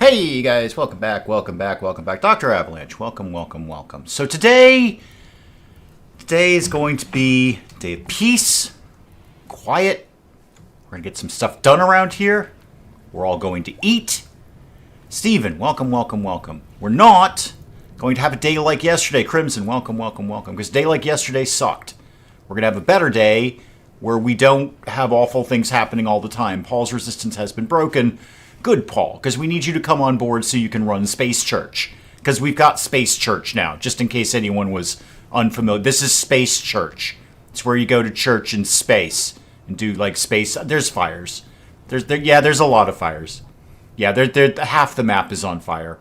Hey guys, welcome back. Dr. Avalanche, welcome. So today is going to be a day of peace, quiet. We're going to get some stuff done around here. We're all going to eat. Steven, welcome. We're not going to have a day like yesterday. Crimson, welcome, because a day like yesterday sucked. We're going to have a better day where we don't have awful things happening all the time. Paul's resistance has been broken. Good, Paul, because we need you to come on board so you can run Space Church. Because we've got Space Church now, just in case anyone was unfamiliar. This is Space Church. It's where you go to church in space and do, like, space. There's fires. There's a lot of fires. Yeah, half the map is on fire.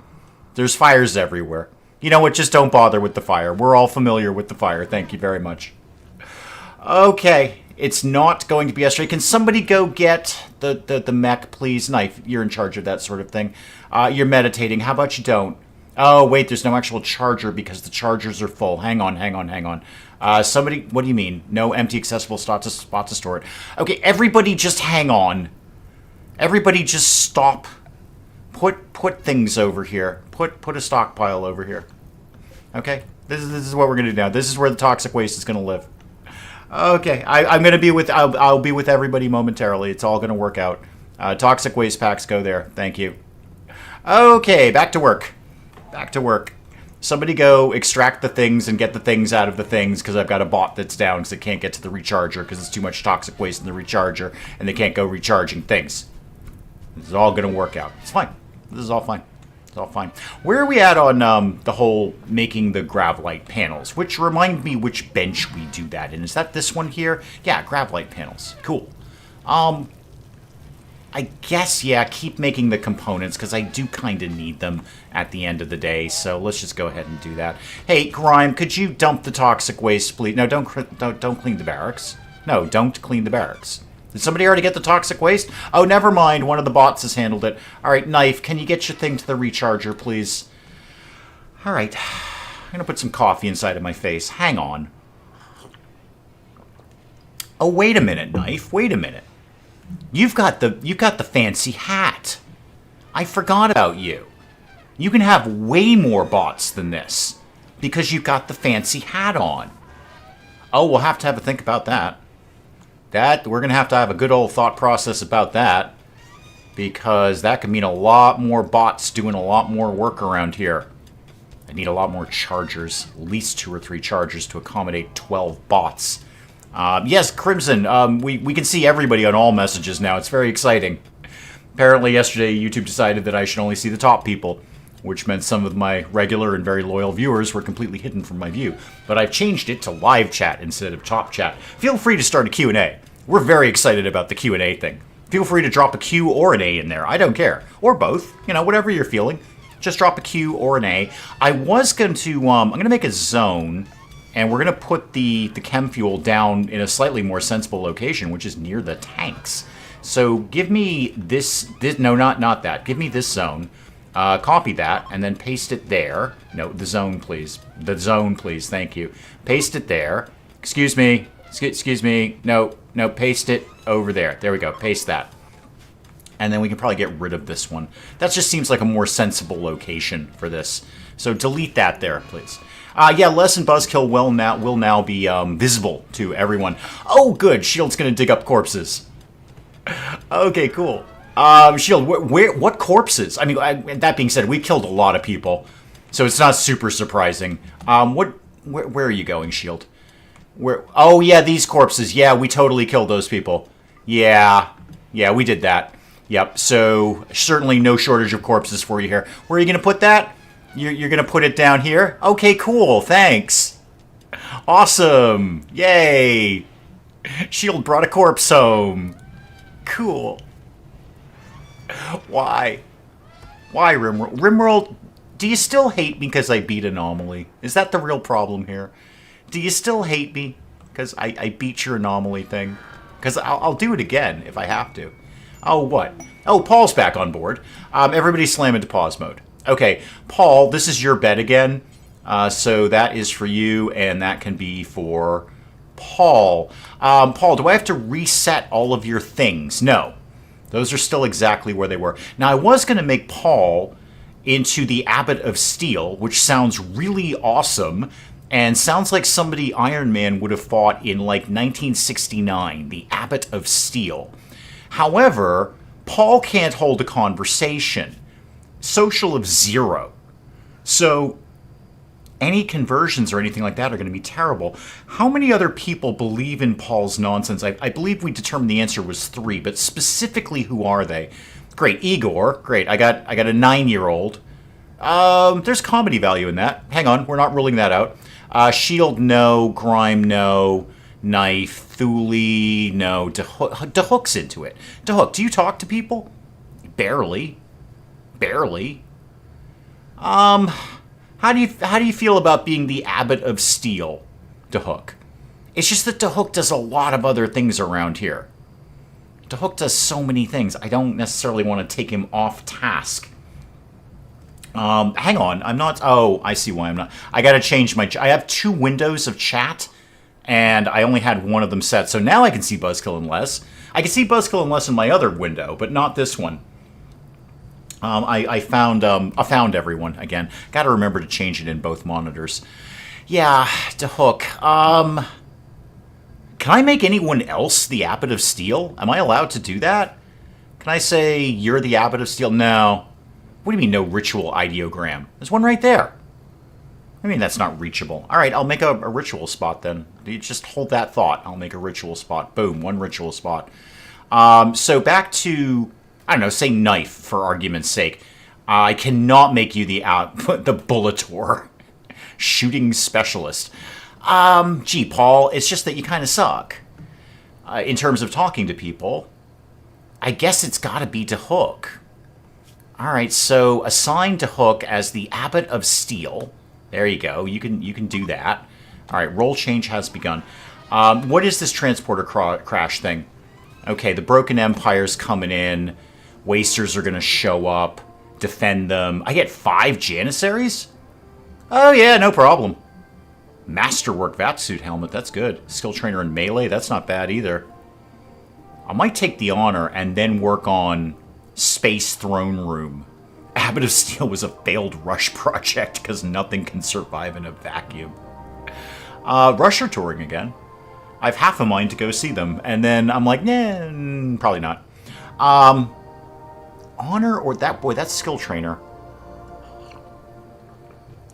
There's fires everywhere. You know what? Just don't bother with the fire. We're all familiar with the fire. Thank you very much. Okay. It's not going to be yesterday. Can somebody go get the mech, please? Knife, you're in charge of that sort of thing. You're meditating. How about you don't? Oh, wait, there's no actual charger because the chargers are full. Hang on. Somebody, what do you mean? No empty accessible spot to store it. Okay, everybody just hang on. Everybody just stop. Put things over here. Put a stockpile over here. Okay? This is what we're going to do now. This is where the toxic waste is going to live. Okay, I'm going to be with... I'll be with everybody momentarily. It's all going to work out. Toxic waste packs go there. Thank you. Okay, back to work. Somebody go extract the things and get the things out of the things because I've got a bot that's down because it can't get to the recharger because it's too much toxic waste in the recharger and they can't go recharging things. This is all going to work out. It's fine. This is all fine. It's all fine. Where are we at on the whole making the gravlite panels? Which remind me which bench we do that in. Is that this one here? Yeah, gravlite panels. Cool. I guess, yeah, keep making the components because I do kind of need them at the end of the day. So let's just go ahead and do that. Hey, Grime, could you dump the toxic waste, please? No, don't clean the barracks. No, don't clean the barracks. Did somebody already get the toxic waste? Oh, never mind. One of the bots has handled it. All right, Knife, can you get your thing to the recharger, please? All right. I'm going to put some coffee inside of my face. Hang on. Oh, wait a minute, Knife. Wait a minute. You've got the fancy hat. I forgot about you. You can have way more bots than this because you've got the fancy hat on. Oh, we'll have to have a think about that. We're going to have a good old thought process about that because that could mean a lot more bots doing a lot more work around here. I need a lot more chargers, at least 2 or 3 chargers to accommodate 12 bots. Yes, Crimson, we can see everybody on all messages now. It's very exciting. Apparently yesterday YouTube decided that I should only see the top people, which meant some of my regular and very loyal viewers were completely hidden from my view. But I've changed it to live chat instead of top chat. Feel free to start a Q&A. We're very excited about the Q&A thing. Feel free to drop a Q or an A in there. I don't care. Or both. You know, whatever you're feeling. Just drop a Q or an A. I was going to, I'm going to make a zone, and we're going to put the chem fuel down in a slightly more sensible location, which is near the tanks. So give me this no, not that. Give me this zone. Copy that, and then paste it there. No, the zone, please. The zone, please. Thank you. Paste it there. Excuse me. No, paste it over there. There we go. Paste that. And then we can probably get rid of this one. That just seems like a more sensible location for this. So delete that there, please. Yeah, Les and Buzzkill will now be visible to everyone. Oh, good. Shield's going to dig up corpses. Okay, cool. Shield, what corpses? I mean, that being said, we killed a lot of people, so it's not super surprising. Where are you going, Shield? Oh, yeah, these corpses. Yeah, we totally killed those people. Yeah, we did that. Yep, so certainly no shortage of corpses for you here. Where are you going to put that? You're going to put it down here? Okay, cool, thanks. Awesome, yay. Shield brought a corpse home. Cool. Why, RimWorld? RimWorld, do you still hate me because I beat Anomaly? Is that the real problem here? Do you still hate me because I beat your Anomaly thing? Because I'll do it again if I have to. Oh, what? Oh, Paul's back on board. Everybody slam into pause mode. Okay, Paul, this is your bed again. So that is for you, and that can be for Paul. Paul, do I have to reset all of your things? No. Those are still exactly where they were. Now, I was going to make Paul into the Abbot of Steel, which sounds really awesome and sounds like somebody Iron Man would have fought in like 1969, the Abbot of Steel. However, Paul can't hold a conversation. Social of 0. So any conversions or anything like that are going to be terrible. How many other people believe in Paul's nonsense? I believe we determined the answer was 3, but specifically who are they? Great, Igor. Great, I got a 9-year-old. There's comedy value in that. Hang on, we're not ruling that out. Shield, no. Grime, no. Knife, Thule, no. DeHook's into it. DeHook, do you talk to people? Barely. How do you feel about being the Abbot of Steel, DeHook? It's just that DeHook does a lot of other things around here. DeHook does so many things. I don't necessarily want to take him off task. Hang on, I'm not... Oh, I see why I'm not... I gotta change my... I have 2 windows of chat, and I only had one of them set, so now I can see Buzzkill and Les. I can see Buzzkill and Les in my other window, but not this one. I found everyone again. Got to remember to change it in both monitors. Yeah, DeHook. Can I make anyone else the Abbot of Steel? Am I allowed to do that? Can I say you're the Abbot of Steel? No. What do you mean no ritual ideogram? There's one right there. I mean, that's not reachable. All right, I'll make a ritual spot then. You just hold that thought. I'll make a ritual spot. Boom, 1 ritual spot. So back to... I don't know, say knife for argument's sake. I cannot make you the Bullator shooting specialist. Gee, Paul, it's just that you kind of suck in terms of talking to people. I guess it's got to be DeHook. All right, so assign DeHook as the Abbot of Steel. There you go. You can do that. All right, roll change has begun. What is this transporter crash thing? Okay, the Broken Empire's coming in. Wasters are going to show up, defend them. I get 5 Janissaries? Oh, yeah, no problem. Masterwork Vatsuit helmet, that's good. Skill trainer in melee, that's not bad either. I might take the honor and then work on Space Throne Room. Abbot of Steel was a failed Rush project because nothing can survive in a vacuum. Rusher touring again. I have half a mind to go see them, and then I'm like, nah, probably not. Honor or that boy, that's skill trainer.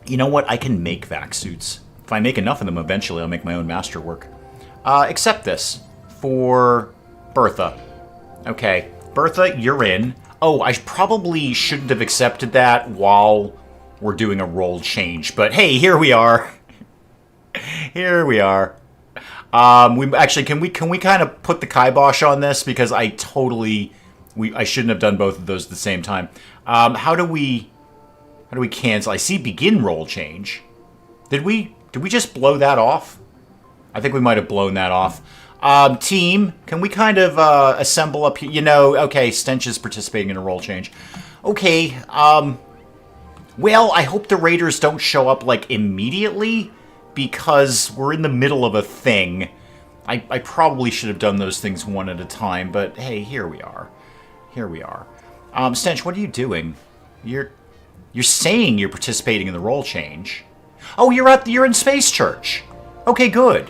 You know what? I can make vac suits. If I make enough of them, eventually I'll make my own masterwork. Accept this for Bertha. Okay, Bertha, you're in. Oh, I probably shouldn't have accepted that while we're doing a role change, but hey, here we are. Here we are. We actually can we kind of put the kibosh on this because I shouldn't have done both of those at the same time. How do we cancel? I see begin roll change. Did we just blow that off? I think we might have blown that off. Team, can we kind of assemble up here? You know, okay, Stench is participating in a roll change. Okay, well, I hope the Raiders don't show up, like, immediately, because we're in the middle of a thing. I probably should have done those things one at a time, but hey, here we are. Here we are. Stench, what are you doing? You're saying you're participating in the roll change. Oh, you're in Space Church. Okay, good.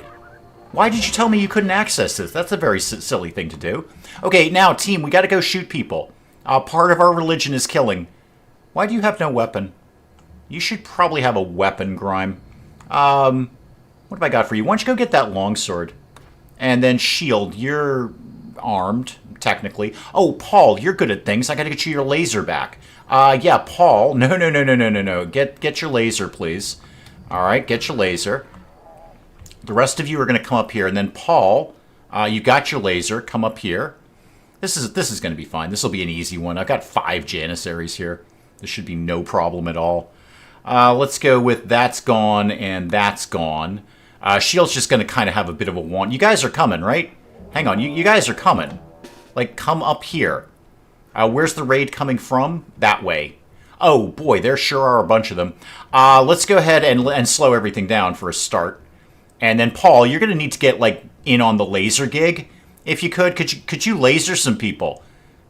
Why did you tell me you couldn't access this? That's a very silly thing to do. Okay, now, team, we gotta go shoot people. Part of our religion is killing. Why do you have no weapon? You should probably have a weapon, Grime. What have I got for you? Why don't you go get that longsword? And then Shield, you're armed, technically. Oh, Paul, you're good at things. I gotta get you your laser back. Yeah, Paul. No. Get your laser, please. Alright, get your laser. The rest of you are going to come up here, and then Paul, you got your laser. Come up here. This is going to be fine. This will be an easy one. I've got 5 Janissaries here. This should be no problem at all. Let's go with that's gone and that's gone. Shield's just going to kind of have a bit of a want. You guys are coming, right? Hang on. You guys are coming. Like, come up here. Where's the raid coming from? That way. Oh, boy, there sure are a bunch of them. Let's go ahead and slow everything down for a start. And then, Paul, you're going to need to get, like, in on the laser gig. If you could you laser some people?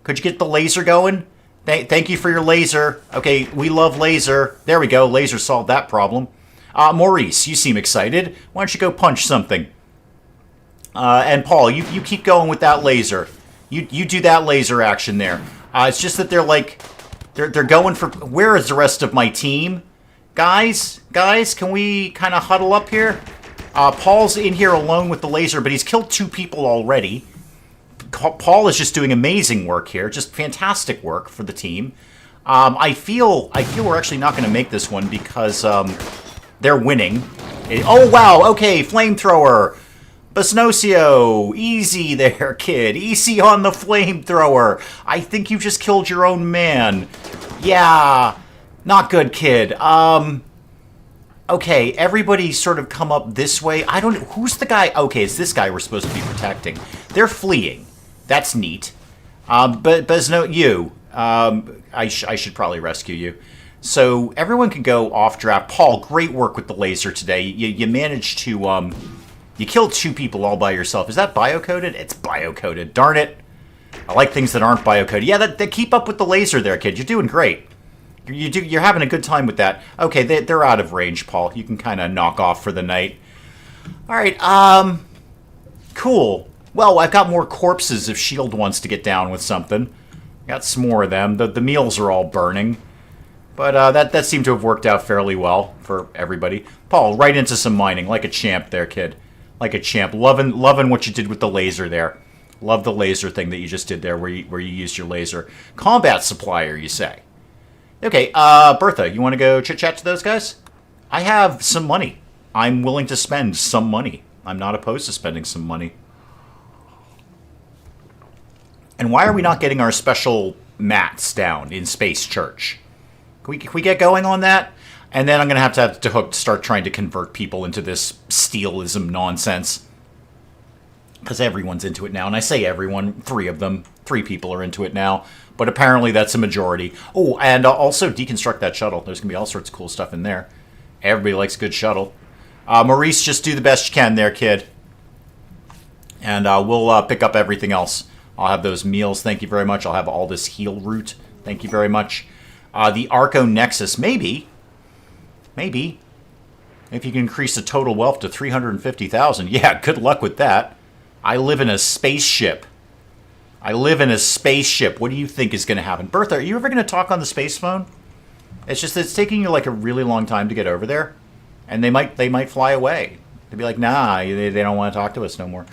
Could you get the laser going? Thank you for your laser. Okay, we love laser. There we go. Laser solved that problem. Maurice, you seem excited. Why don't you go punch something? And Paul, you keep going with that laser. You do that laser action there. It's just that they're like, they're going for. Where is the rest of my team, guys? Can we kind of huddle up here? Paul's in here alone with the laser, but he's killed 2 people already. Paul is just doing amazing work here, just fantastic work for the team. I feel we're actually not going to make this one because they're winning. Oh wow, okay, flamethrower. Basnocio, easy there, kid. Easy on the flamethrower. I think you just killed your own man. Yeah, not good, kid. Okay, everybody sort of come up this way. I don't know. Who's the guy? Okay, it's this guy we're supposed to be protecting. They're fleeing. That's neat. But you. I should probably rescue you. So everyone can go off draft. Paul, great work with the laser today. You managed to... You killed 2 people all by yourself. Is that biocoded? It's biocoded. Darn it. I like things that aren't biocoded. Yeah, that keep up with the laser there, kid. You're doing great. You're having a good time with that. Okay, they're out of range, Paul. You can kind of knock off for the night. All right, cool. Well, I've got more corpses if S.H.I.E.L.D. wants to get down with something. Got some more of them. The meals are all burning. But that seemed to have worked out fairly well for everybody. Paul, right into some mining. Like a champ there, kid. Like a champ. Loving what you did with the laser there. Love the laser thing that you just did there where you used your laser. Combat supplier, you say. Okay, Bertha, you want to go chit-chat to those guys? I have some money. I'm willing to spend some money. I'm not opposed to spending some money. And why are we not getting our special mats down in Space Church? Can we get going on that? And then I'm going to have to start trying to convert people into this steelism nonsense. Because everyone's into it now. And I say everyone, 3 of them. 3 people are into it now. But apparently that's a majority. Oh, and also deconstruct that shuttle. There's going to be all sorts of cool stuff in there. Everybody likes a good shuttle. Maurice, just do the best you can there, kid. And we'll pick up everything else. I'll have those meals. Thank you very much. I'll have all this heal root. Thank you very much. The Arco Nexus, maybe. Maybe. If you can increase the total wealth to 350,000. Yeah, good luck with that. I live in a spaceship. What do you think is going to happen? Bertha, are you ever going to talk on the space phone? It's just that it's taking you like a really long time to get over there. And they might fly away. They'd be like, nah, they don't want to talk to us no more.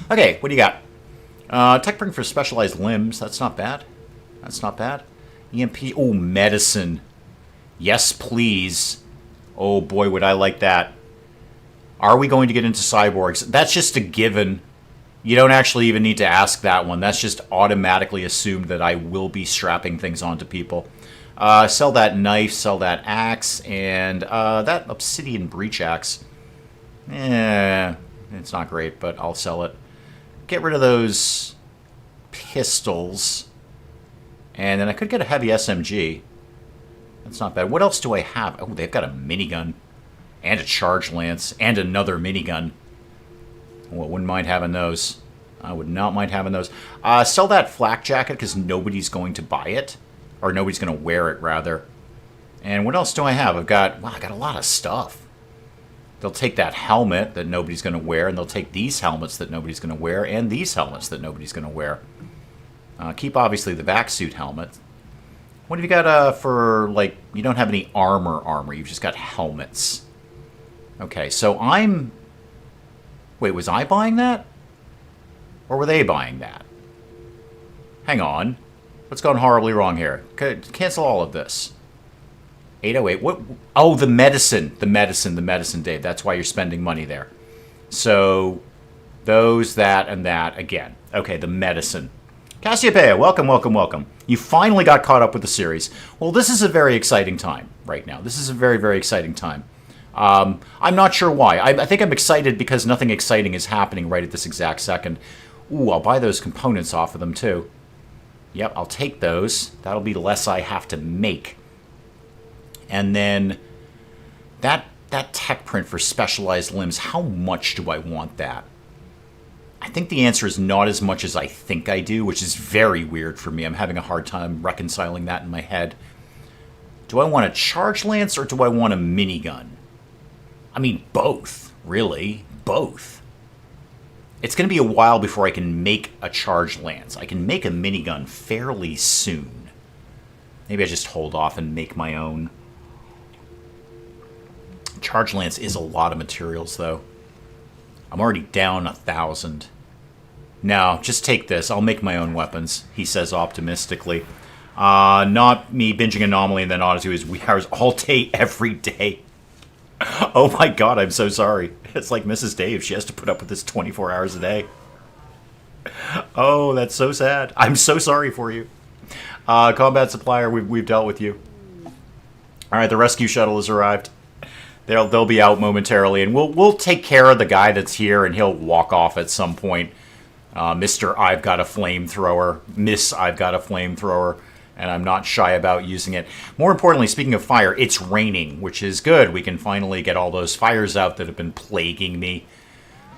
Okay, what do you got? Tech bring for specialized limbs. That's not bad. EMP. Oh, medicine. Yes, please. Oh, boy, would I like that. Are we going to get into cyborgs? That's just a given. You don't actually even need to ask that one. That's just automatically assumed that I will be strapping things onto people. Sell that knife, sell that axe, and that obsidian breach axe. It's not great, but I'll sell it. Get rid of those pistols. And then I could get a heavy SMG. That's not bad. What else do I have? Oh, they've got a minigun. And a charge lance. And another minigun. Well, I wouldn't mind having those. I would not mind having those. Sell that flak jacket because nobody's going to buy it. Or nobody's going to wear it, rather. And what else do I have? I got a lot of stuff. They'll take that helmet that nobody's going to wear, and they'll take these helmets that nobody's going to wear, and these helmets that nobody's going to wear. Keep, obviously, the back suit helmet. What have you got for, like, you don't have any armor. You've just got helmets. Okay, so I'm... Wait, was I buying that? Or were they buying that? Hang on. What's gone horribly wrong here? Cancel all of this. 808. What? Oh, the medicine. The medicine, Dave. That's why you're spending money there. So, those, that, and that again. Okay, the medicine. Cassiopeia, welcome. You finally got caught up with the series. Well, this is a very exciting time right now. This is a very, very exciting time. I'm not sure why. I think I'm excited because nothing exciting is happening right at this exact second. Ooh, I'll buy those components off of them, too. Yep, I'll take those. That'll be less I have to make. And then that tech print for specialized limbs, how much do I want that? I think the answer is not as much as I think I do, which is very weird for me. I'm having a hard time reconciling that in my head. Do I want a charge lance or do I want a minigun? I mean, both, really. Both. It's going to be a while before I can make a charge lance. I can make a minigun fairly soon. Maybe I just hold off and make my own. Charge lance is a lot of materials, though. I'm already down 1,000. No, just take this. I'll make my own weapons, he says optimistically. Not me binging Anomaly and then Odyssey is we hours all day, every day. Oh my god, I'm so sorry. It's like Mrs. Dave. She has to put up with this 24 hours a day. Oh, that's so sad. I'm so sorry for you. Combat supplier, we've dealt with you. Alright, the rescue shuttle has arrived. They'll be out momentarily, and we'll take care of the guy that's here, and he'll walk off at some point. Mr. I've got a flamethrower, Miss I've got a flamethrower, and I'm not shy about using it. More importantly, speaking of fire, it's raining, which is good. We can finally get all those fires out that have been plaguing me.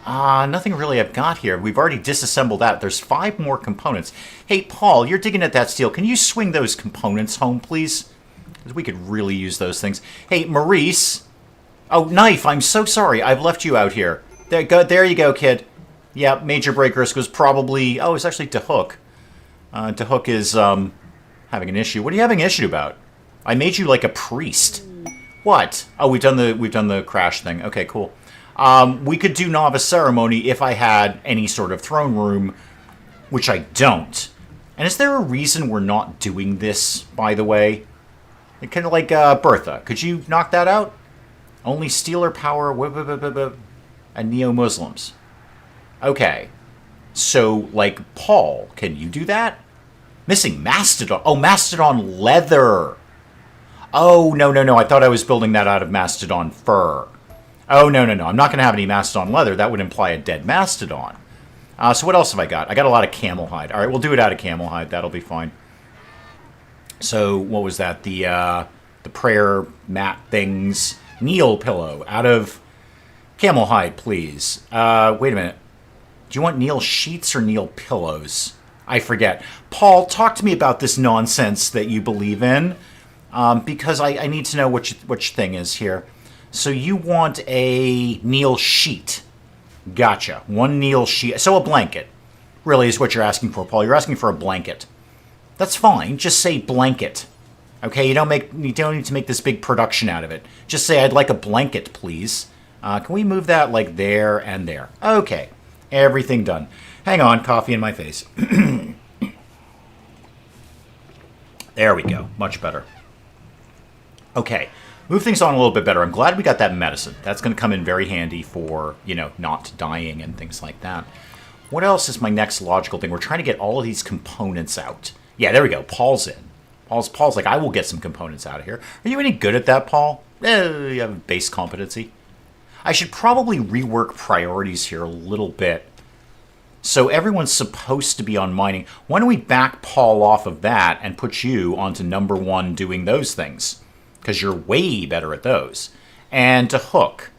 Nothing really I've got here. We've already disassembled that. There's 5 more components. Hey, Paul, you're digging at that steel. Can you swing those components home, please? Because we could really use those things. Hey, Maurice. Oh, Knife, I'm so sorry. I've left you out here. There you go, kid. Yeah, Major Break Risk was probably... Oh, it's actually DeHook. DeHook is having an issue. What are you having an issue about? I made you like a priest. What? Oh, we've done the crash thing. Okay, cool. We could do Novice Ceremony if I had any sort of throne room, which I don't. And is there a reason we're not doing this, by the way? Kind of like Bertha. Could you knock that out? Only Steeler power and Neo-Muslims. Okay. So, like, Paul, can you do that? Missing Mastodon. Oh, Mastodon leather. Oh, no. I thought I was building that out of Mastodon fur. Oh, no. I'm not going to have any Mastodon leather. That would imply a dead Mastodon. So what else have I got? I got a lot of camel hide. All right, we'll do it out of camel hide. That'll be fine. So, what was that? The prayer mat things... Kneel pillow out of camel hide, please. Wait a minute. Do you want Kneel sheets or Kneel pillows? I forget. Paul, talk to me about this nonsense that you believe in, because I need to know which thing is here. So you want a Kneel sheet. Gotcha. 1 Kneel sheet. So a blanket, really, is what you're asking for, Paul. You're asking for a blanket. That's fine. Just say blanket. Okay, you don't need to make this big production out of it. Just say, I'd like a blanket, please. Can we move that like there and there? Okay, everything done. Hang on, coffee in my face. There we go, much better. Okay, move things on a little bit better. I'm glad we got that medicine. That's going to come in very handy for, not dying and things like that. What else is my next logical thing? We're trying to get all of these components out. Yeah, there we go, Paul's in. Paul's like, I will get some components out of here. Are you any good at that, Paul? You have base competency. I should probably rework priorities here a little bit. So everyone's supposed to be on mining. Why don't we back Paul off of that and put you onto number 1 doing those things? Because you're way better at those. And to Hook,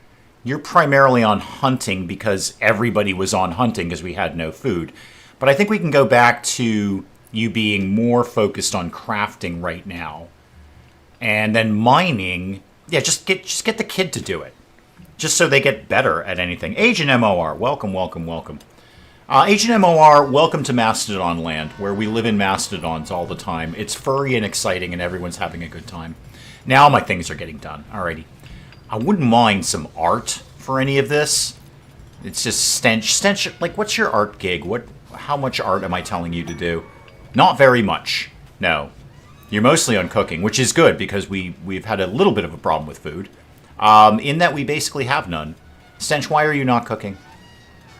you're primarily on hunting because everybody was on hunting because we had no food. But I think we can go back to... you being more focused on crafting right now. And then mining, yeah, just get the kid to do it. Just so they get better at anything. Agent MOR, welcome. Agent MOR, welcome to Mastodon land, where we live in Mastodons all the time. It's furry and exciting, and everyone's having a good time. Now my things are getting done. Alrighty. I wouldn't mind some art for any of this. It's just stench, like, what's your art gig? How much art am I telling you to do? Not very much. No. You're mostly on cooking, which is good because we've had a little bit of a problem with food. In that we basically have none. Stench, why are you not cooking?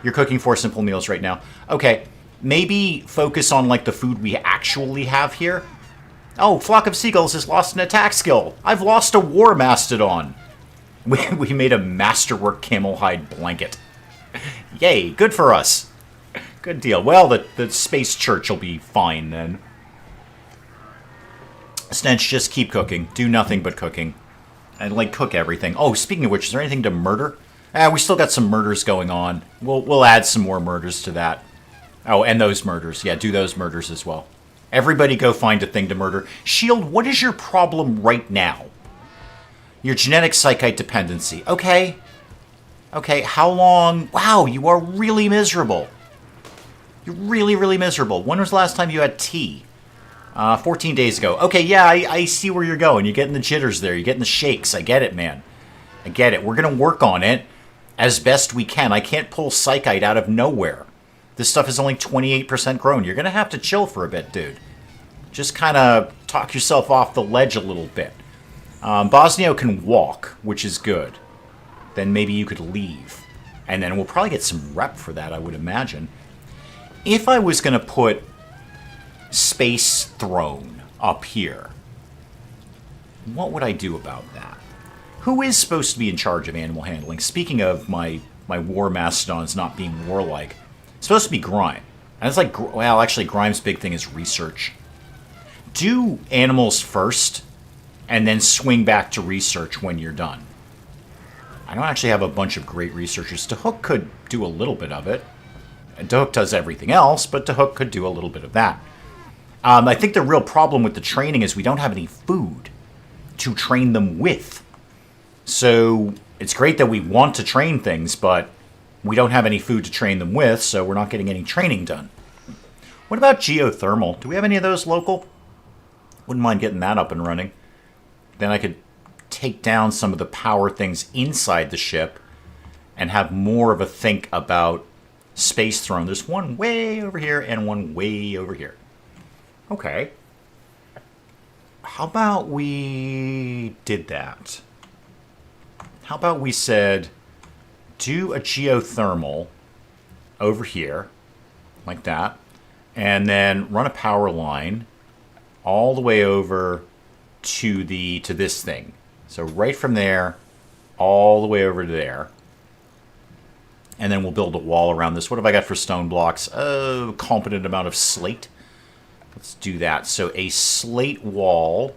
You're cooking 4 simple meals right now. Okay, maybe focus on like the food we actually have here. Oh, Flock of Seagulls has lost an attack skill. I've lost a War Mastodon. We made a masterwork camel hide blanket. Yay, good for us. Good deal. Well, the space church will be fine then. Stench, just keep cooking. Do nothing but cooking. And, like, cook everything. Oh, speaking of which, is there anything to murder? We still got some murders going on. We'll add some more murders to that. Oh, and those murders. Yeah, do those murders as well. Everybody go find a thing to murder. Shield, what is your problem right now? Your genetic psychite dependency. Okay. Okay, how long? Wow, you are really miserable. You're really, really miserable. When was the last time you had tea? 14 days ago. Okay, yeah, I see where you're going. You're getting the jitters there. You're getting the shakes. I get it, man. I get it. We're going to work on it as best we can. I can't pull psychite out of nowhere. This stuff is only 28% grown. You're going to have to chill for a bit, dude. Just kind of talk yourself off the ledge a little bit. Bosnio can walk, which is good. Then maybe you could leave. And then we'll probably get some rep for that, I would imagine. If I was going to put Space Throne up here, what would I do about that? Who is supposed to be in charge of animal handling? Speaking of my war mastodons not being warlike, it's supposed to be Grime. And it's like, well, actually, Grime's big thing is research. Do animals first, and then swing back to research when you're done. I don't actually have a bunch of great researchers. Dahook could do a little bit of it. And Dahook does everything else, but Dahook could do a little bit of that. I think the real problem with the training is we don't have any food to train them with. So it's great that we want to train things, but we don't have any food to train them with, so we're not getting any training done. What about geothermal? Do we have any of those local? Wouldn't mind getting that up and running. Then I could take down some of the power things inside the ship and have more of a think about Space Throne. There's one way over here and one way over here. Okay. How about we did that? How about we said, do a geothermal over here, like that, and then run a power line all the way over to this thing. So right from there, all the way over to there. And then we'll build a wall around this. What have I got for stone blocks? A competent amount of slate. Let's do that. So a slate wall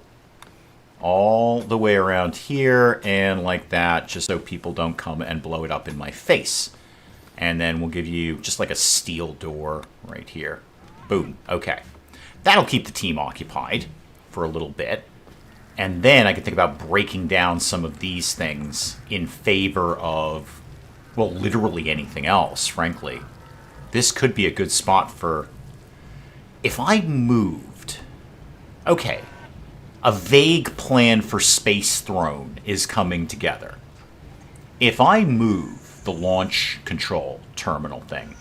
all the way around here and like that, just so people don't come and blow it up in my face. And then we'll give you just like a steel door right here. Boom. Okay. That'll keep the team occupied for a little bit. And then I can think about breaking down some of these things in favor of, well, literally anything else, frankly. This could be a good spot for... If I moved... Okay. A vague plan for Space Throne is coming together. If I move the launch control terminal thing,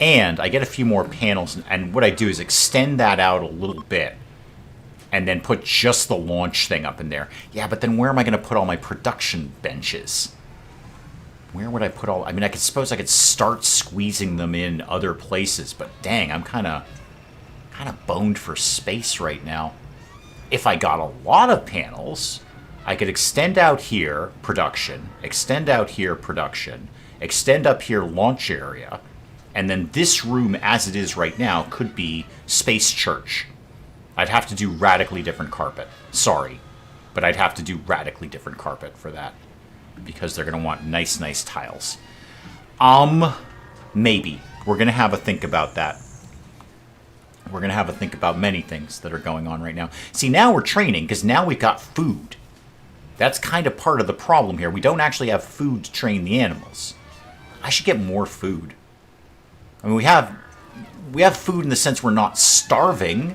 and I get a few more panels, and what I do is extend that out a little bit, and then put just the launch thing up in there. Yeah, but then where am I going to put all my production benches? Where would I put all... I mean, I suppose I could start squeezing them in other places, but dang, I'm kind of boned for space right now. If I got a lot of panels, I could extend out here, production, extend out here, production, extend up here, launch area, and then this room, as it is right now, could be Space Church. I'd have to do radically different carpet. Sorry, but I'd have to do radically different carpet for that, because they're going to want nice tiles. Maybe. We're going to have a think about that. We're going to have a think about many things that are going on right now. See, now we're training, because now we've got food. That's kind of part of the problem here. We don't actually have food to train the animals. I should get more food. I mean, we have food in the sense we're not starving,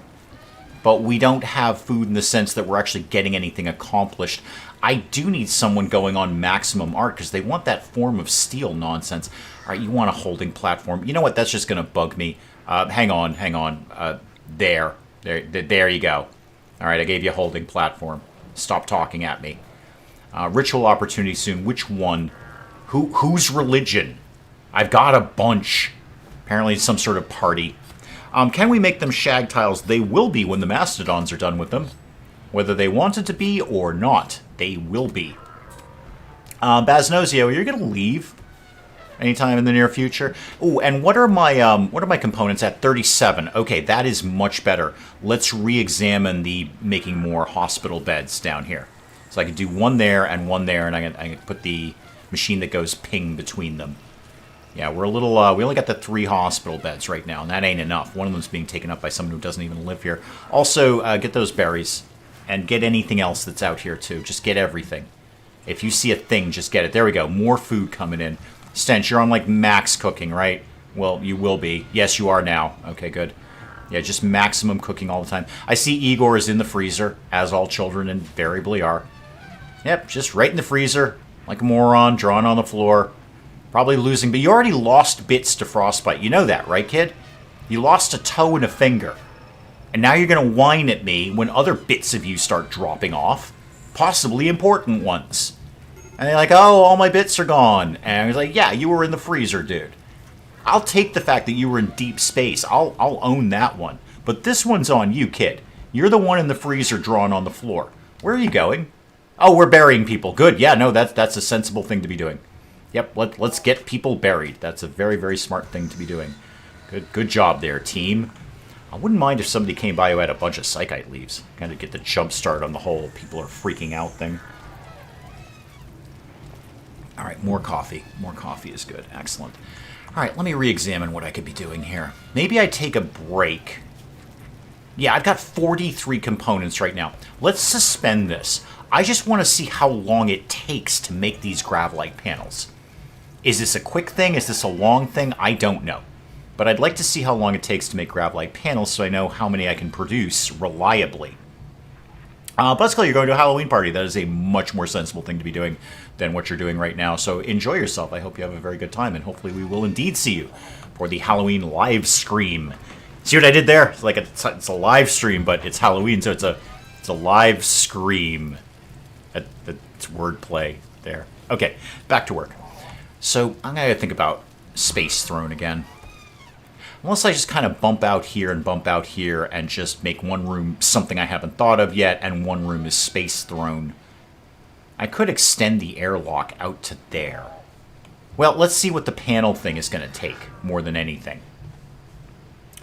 but we don't have food in the sense that we're actually getting anything accomplished. I do need someone going on maximum art, because they want that form of steel nonsense. All right, you want a holding platform. You know what? That's just going to bug me. Hang on. There you go. All right, I gave you a holding platform. Stop talking at me. Ritual opportunity soon. Which one? Whose religion? I've got a bunch. Apparently it's some sort of party. Can we make them shag tiles? They will be when the mastodons are done with them. Whether they wanted to be or not, they will be. Basnozio, you're going to leave anytime in the near future. Oh, and what are my components at? 37. Okay, that is much better. Let's re-examine the making more hospital beds down here. So I could do one there, and I can put the machine that goes ping between them. Yeah, we're a little, we only got the 3 hospital beds right now, and that ain't enough. One of them's being taken up by someone who doesn't even live here. Also, get those berries, and get anything else that's out here, too. Just get everything. If you see a thing, just get it. There we go. More food coming in. Stench, you're on, like, max cooking, right? Well, you will be. Yes, you are now. Okay, good. Yeah, just maximum cooking all the time. I see Igor is in the freezer, as all children invariably are. Yep, just right in the freezer, like a moron, drawn on the floor. Probably losing, but you already lost bits to frostbite. You know that, right, kid? You lost a toe and a finger. And now you're going to whine at me when other bits of you start dropping off. Possibly important ones. And they're like, oh, all my bits are gone. And I was like, yeah, you were in the freezer, dude. I'll take the fact that you were in deep space. I'll own that one. But this one's on you, kid. You're the one in the freezer drawn on the floor. Where are you going? Oh, we're burying people. Good. Yeah, no, that's a sensible thing to be doing. Yep, let's get people buried. That's a very, very smart thing to be doing. Good job there, team. I wouldn't mind if somebody came by who had a bunch of psychite leaves. Kind of get the jump start on the whole people are freaking out thing. All right, more coffee. More coffee is good. Excellent. All right, let me re-examine what I could be doing here. Maybe I take a break. Yeah, I've got 43 components right now. Let's suspend this. I just want to see how long it takes to make these Gravlite panels. Is this a quick thing? Is this a long thing? I don't know. But I'd like to see how long it takes to make Gravlite panels so I know how many I can produce reliably. Buzzkill, you're going to a Halloween party. That is a much more sensible thing to be doing than what you're doing right now. So enjoy yourself. I hope you have a very good time, and hopefully we will indeed see you for the Halloween live stream. See what I did there? It's like it's a live stream, but it's Halloween, so it's a live scream. It's wordplay there. Okay, back to work. So I'm going to think about Space Throne again. Unless I just kind of bump out here and just make one room something I haven't thought of yet, and one room is Space Throne. I could extend the airlock out to there. Well, let's see what the panel thing is going to take, more than anything.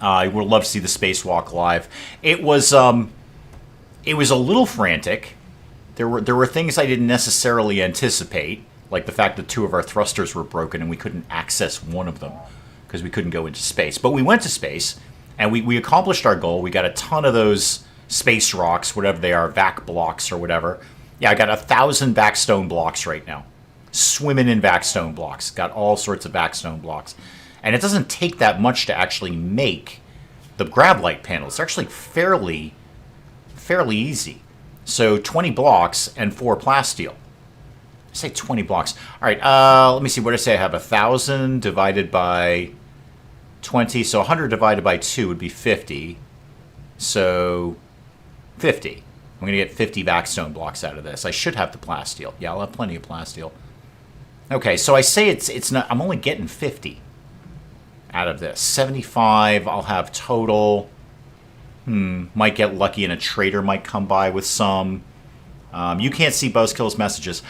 I would love to see the spacewalk live. It was a little frantic. There were things I didn't necessarily anticipate, like the fact that 2 of our thrusters were broken and we couldn't access one of them because we couldn't go into space. But we went to space, and we accomplished our goal. We got a ton of those space rocks, whatever they are, vac blocks or whatever. Yeah, I got 1,000 vac-stone blocks right now. Swimming in vac-stone blocks. Got all sorts of vac-stone blocks. And it doesn't take that much to actually make the Gravlite panels. They're actually fairly easy. So 20 blocks and 4 plasteel. I say 20 blocks. All right, let me see. What did I say? I have 1,000 divided by 20. So 100 divided by 2 would be 50. So 50. I'm going to get 50 vac-stone blocks out of this. I should have the plasteel. Yeah, I'll have plenty of plasteel. Okay, so I say it's not. I'm only getting 50 out of this. 75 I'll have total. Might get lucky and a trader might come by with some. You can't see Buzzkill's messages.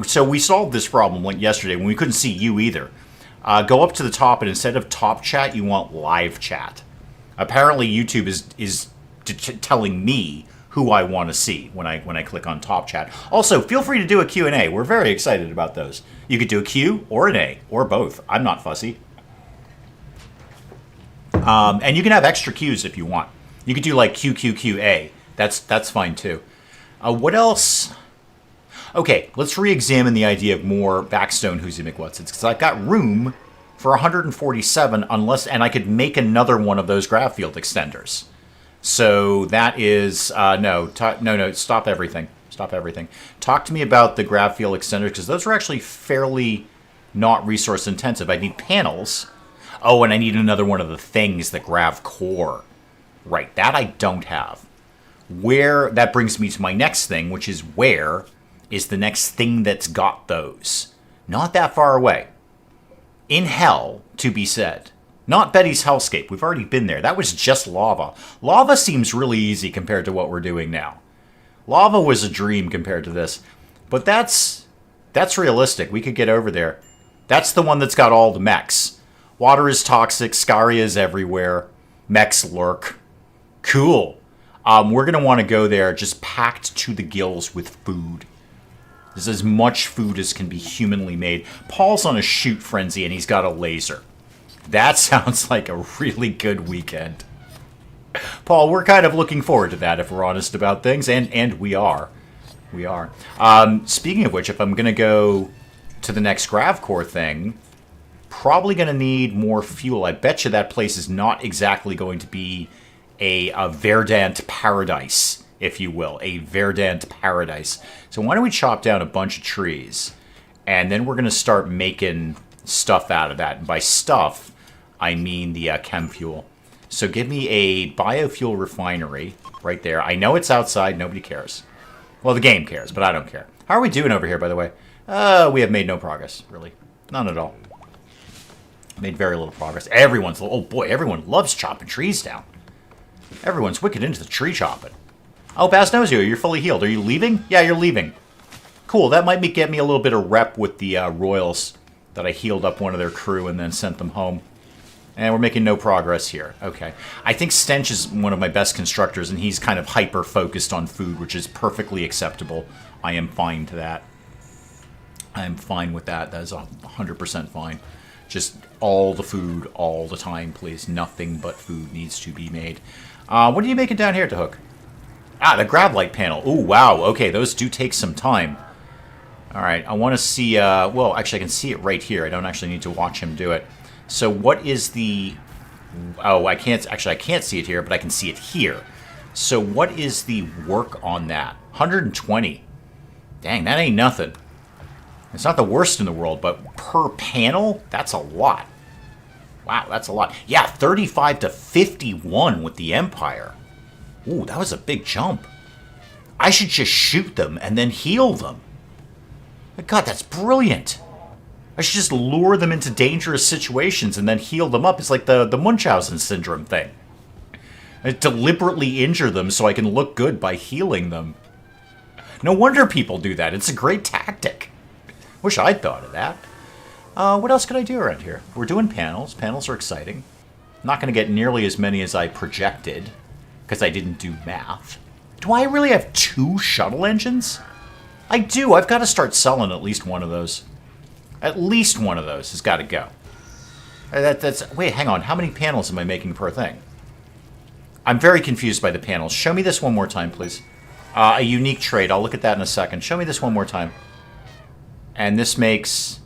So we solved this problem yesterday when we couldn't see you either. Go up to the top, and instead of top chat, you want live chat. Apparently, YouTube is telling me who I want to see when I click on top chat. Also, feel free to do a Q&A. We're very excited about those. You could do a Q or an A, or both. I'm not fussy. And you can have extra Qs if you want. You could do like QQQA. That's fine too. What else? Okay, let's re-examine the idea of more backstone Who's McWhatsons, because I've got room for 147 and I could make another one of those grav field extenders. So that is no, stop everything. Stop everything. Talk to me about the grav field extenders, because those are actually fairly not resource intensive. I need panels. Oh, and I need another one of the things, the grav core. Right, that I don't have. That brings me to my next thing, which is where is the next thing that's got those? Not that far away. In hell, to be said. Not Betty's Hellscape. We've already been there. That was just lava. Lava seems really easy compared to what we're doing now. Lava was a dream compared to this. But that's realistic. We could get over there. That's the one that's got all the mechs. Water is toxic. Scaria is everywhere. Mechs lurk. Cool. We're going to want to go there just packed to the gills with food. There's as much food as can be humanly made. Paul's on a shoot frenzy, and he's got a laser. That sounds like a really good weekend. Paul, we're kind of looking forward to that, if we're honest about things, and we are. We are. Speaking of which, if I'm going to go to the next Gravcore thing, probably going to need more fuel. I bet you that place is not exactly going to be a verdant paradise, if you will. A verdant paradise. So why don't we chop down a bunch of trees, and then we're going to start making stuff out of that. And by stuff, I mean the chem fuel. So give me a biofuel refinery right there. I know it's outside. Nobody cares. Well, the game cares, but I don't care. How are we doing over here, by the way? We have made no progress, really. None at all. Made very little progress. Everyone's... Oh, boy, everyone loves chopping trees down. Everyone's wicked into the tree chopping. Oh, Basnosio, you're fully healed. Are you leaving? Yeah, you're leaving. Cool, that might get me a little bit of rep with the Royals that I healed up one of their crew and then sent them home. And we're making no progress here. Okay. I think Stench is one of my best constructors, and he's kind of hyper-focused on food, which is perfectly acceptable. I am fine to that. I am fine with that. That is 100% fine. Just all the food all the time, please. Nothing but food needs to be made. What are you making down here, Hook? Ah, the grab light panel. Ooh, wow. Okay, those do take some time. All right, I want to see... well, actually, I can see it right here. I don't actually need to watch him do it. So what is the... Oh, I can't... Actually, I can't see it here, but I can see it here. So what is the work on that? 120. Dang, that ain't nothing. It's not the worst in the world, but per panel, that's a lot. Wow, that's a lot. Yeah, 35 to 51 with the Empire. Ooh, that was a big jump. I should just shoot them and then heal them. My God, that's brilliant. I should just lure them into dangerous situations and then heal them up. It's like the Munchausen syndrome thing. I deliberately injure them so I can look good by healing them. No wonder people do that. It's a great tactic. Wish I'd thought of that. What else could I do around here? We're doing panels. Panels are exciting. Not going to get nearly as many as I projected because I didn't do math. Do I really have 2 shuttle engines? I do. I've got to start selling at least one of those. At least one of those has got to go. Wait, hang on. How many panels am I making per thing? I'm very confused by the panels. Show me this one more time, please. A unique trade. I'll look at that in a second. Show me this one more time. And this makes...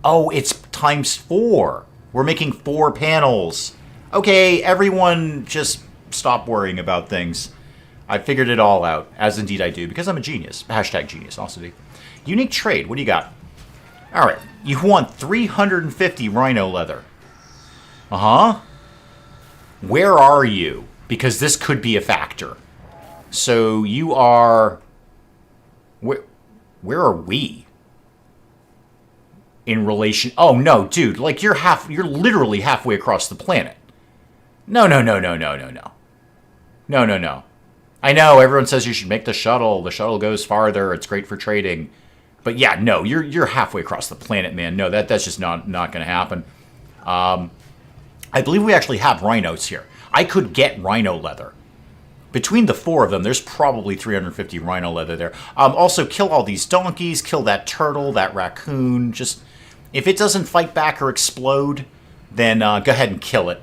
Oh, it's times 4. We're making 4 panels. Okay, everyone just stop worrying about things. I figured it all out, as indeed I do, because I'm a genius. Hashtag genius, also. Unique trade. What do you got? All right, you want 350 rhino leather. Uh-huh. Where are you? Because this could be a factor. So you are... Where are we? In relation... Oh, no, dude. Like, you're literally halfway across the planet. No. No. I know, everyone says you should make the shuttle. The shuttle goes farther. It's great for trading. But yeah, no, you're halfway across the planet, man. No, that's just not going to happen. I believe we actually have rhinos here. I could get rhino leather. Between the 4 of them, there's probably 350 rhino leather there. Also, kill all these donkeys, kill that turtle, that raccoon. Just, if it doesn't fight back or explode, then go ahead and kill it.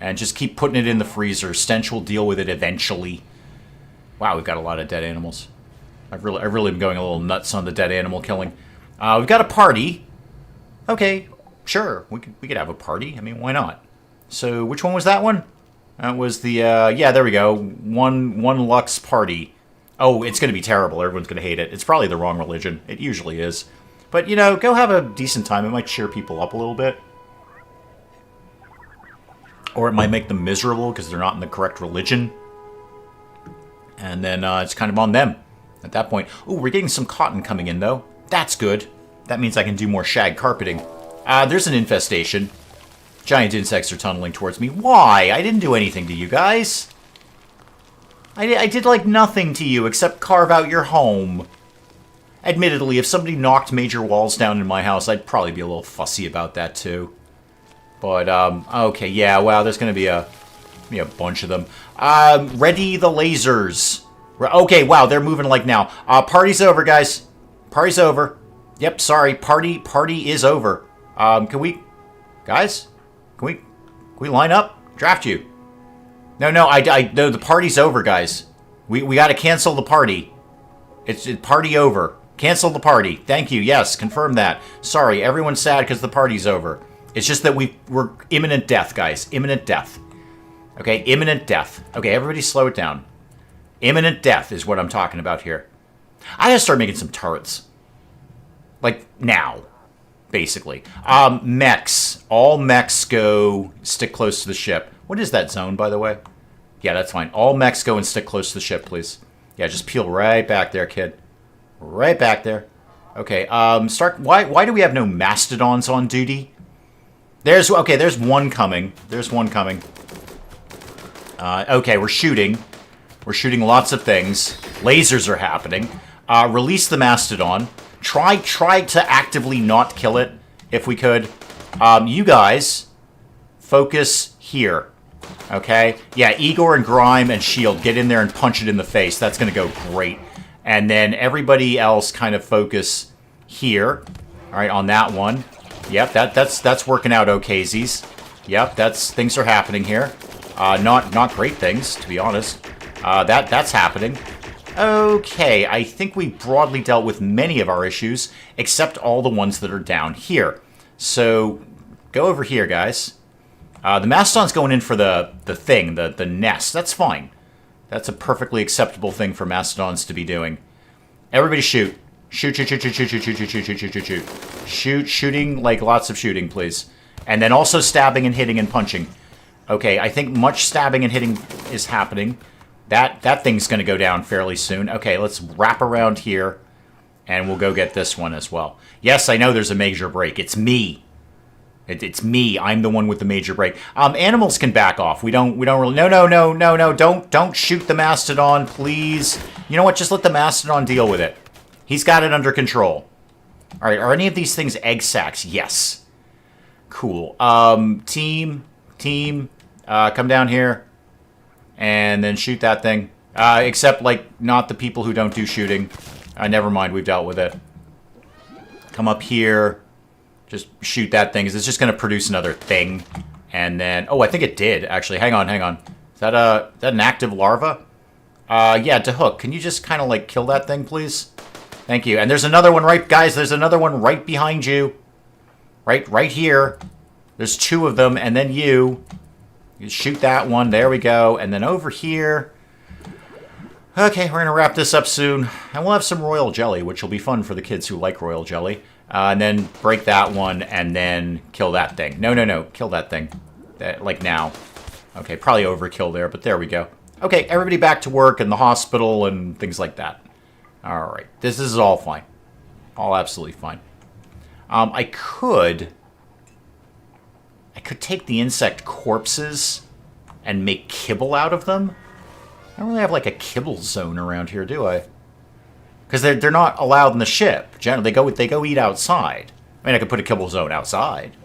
And just keep putting it in the freezer. Stench will deal with it eventually. Wow, we've got a lot of dead animals. I've really been going a little nuts on the dead animal killing. We've got a party. Okay, sure, we could have a party. I mean, why not? So, which one was that one? That was the, yeah, there we go. One Lux party. Oh, it's going to be terrible. Everyone's going to hate it. It's probably the wrong religion. It usually is. But, you know, go have a decent time. It might cheer people up a little bit. Or it might make them miserable because they're not in the correct religion. And then it's kind of on them at that point. Ooh, we're getting some cotton coming in, though. That's good. That means I can do more shag carpeting. There's an infestation. Giant insects are tunneling towards me. Why? I didn't do anything to you guys. I did, like, nothing to you except carve out your home. Admittedly, if somebody knocked major walls down in my house, I'd probably be a little fussy about that, too. But, okay, yeah, wow, there's going to be a bunch of them. Ready the lasers. Okay, wow, they're moving like now. Party's over, guys. Party's over. Yep, sorry. Party is over. Can we... Guys? Can we line up? Draft you. No, no, the party's over, guys. We got to cancel the party. It's party over. Cancel the party. Thank you. Yes, confirm that. Sorry, everyone's sad because the party's over. It's just that we're imminent death, guys. Imminent death. Okay, imminent death. Okay, everybody slow it down. Imminent death is what I'm talking about here. I gotta start making some turrets. Like, now. Basically. Mechs. All mechs go stick close to the ship. What is that zone, by the way? Yeah, that's fine. All mechs go and stick close to the ship, please. Yeah, just peel right back there, kid. Right back there. Okay, start... Why do we have no mastodons on duty? There's one coming. There's one coming. Okay, we're shooting. We're shooting lots of things. Lasers are happening. Release the mastodon. Try to actively not kill it, if we could. You guys, focus here. Okay? Yeah, Igor and Grime and Shield, get in there and punch it in the face. That's going to go great. And then everybody else kind of focus here. All right, on that one. Yep, that's working out okaysies. Yep, things are happening here. Not great things, to be honest. That's happening. Okay, I think we broadly dealt with many of our issues, except all the ones that are down here. So, go over here, guys. The Mastodon's going in for the thing, the nest. That's fine. That's a perfectly acceptable thing for Mastodons to be doing. Everybody shoot. Shoot. Shooting, like lots of shooting, please. And then also stabbing and hitting and punching. Okay, I think much stabbing and hitting is happening. That thing's going to go down fairly soon. Okay, let's wrap around here, and we'll go get this one as well. Yes, I know there's a major break. It's me. It's me. I'm the one with the major break. Animals can back off. We don't really... No. Don't shoot the Mastodon, please. You know what? Just let the Mastodon deal with it. He's got it under control. All right, are any of these things egg sacs? Yes. Cool. Team, come down here. And then shoot that thing. Except, like, not the people who don't do shooting. Never mind, we've dealt with it. Come up here. Just shoot that thing, because it's just going to produce another thing. And then... Oh, I think it did, actually. Hang on. Is that an active larva? Yeah, to hook. Can you just kind of, like, kill that thing, please? Thank you. And there's another one right... Guys, there's another one right behind you. Right here. There's two of them, and then you... You shoot that one. There we go. And then over here... Okay, we're going to wrap this up soon. And we'll have some royal jelly, which will be fun for the kids who like royal jelly. And then break that one, and then kill that thing. No. Kill that thing. Like now. Okay, probably overkill there, but there we go. Okay, everybody back to work and the hospital and things like that. Alright, this is all fine. All absolutely fine. I could take the insect corpses and make kibble out of them. I don't really have like a kibble zone around here, do I? Because they're not allowed in the ship. Generally, they go eat outside. I mean, I could put a kibble zone outside.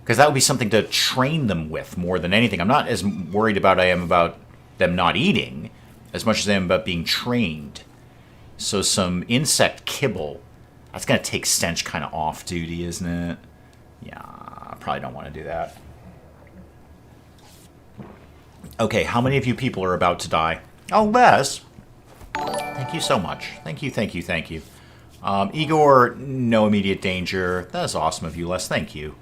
Because that would be something to train them with more than anything. I'm not as worried about I am about them not eating as much as I am about being trained. So some insect kibble. That's going to take Stench kind of off duty, isn't it? Yeah, I probably don't want to do that. Okay, how many of you people are about to die? Oh, Les. Thank you so much. Thank you. Igor, no immediate danger. That is awesome of you, Les. Thank you.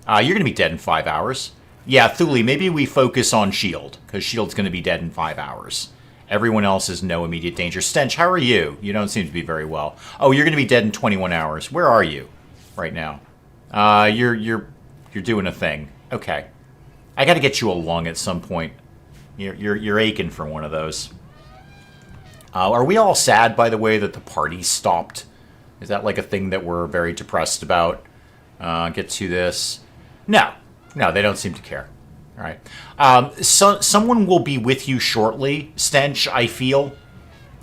You're going to be dead in 5 hours. Yeah, Thule, maybe we focus on Shield, because Shield's going to be dead in 5 hours. Everyone else is no immediate danger. Stench, how are you? You don't seem to be very well. Oh, you're going to be dead in 21 hours. Where are you right now? You're doing a thing. Okay. I got to get you a lung at some point. You're aching for one of those. Are we all sad, by the way, that the party stopped? Is that like a thing that we're very depressed about? Get to this. No, they don't seem to care. All right. Someone will be with you shortly, Stench, I feel.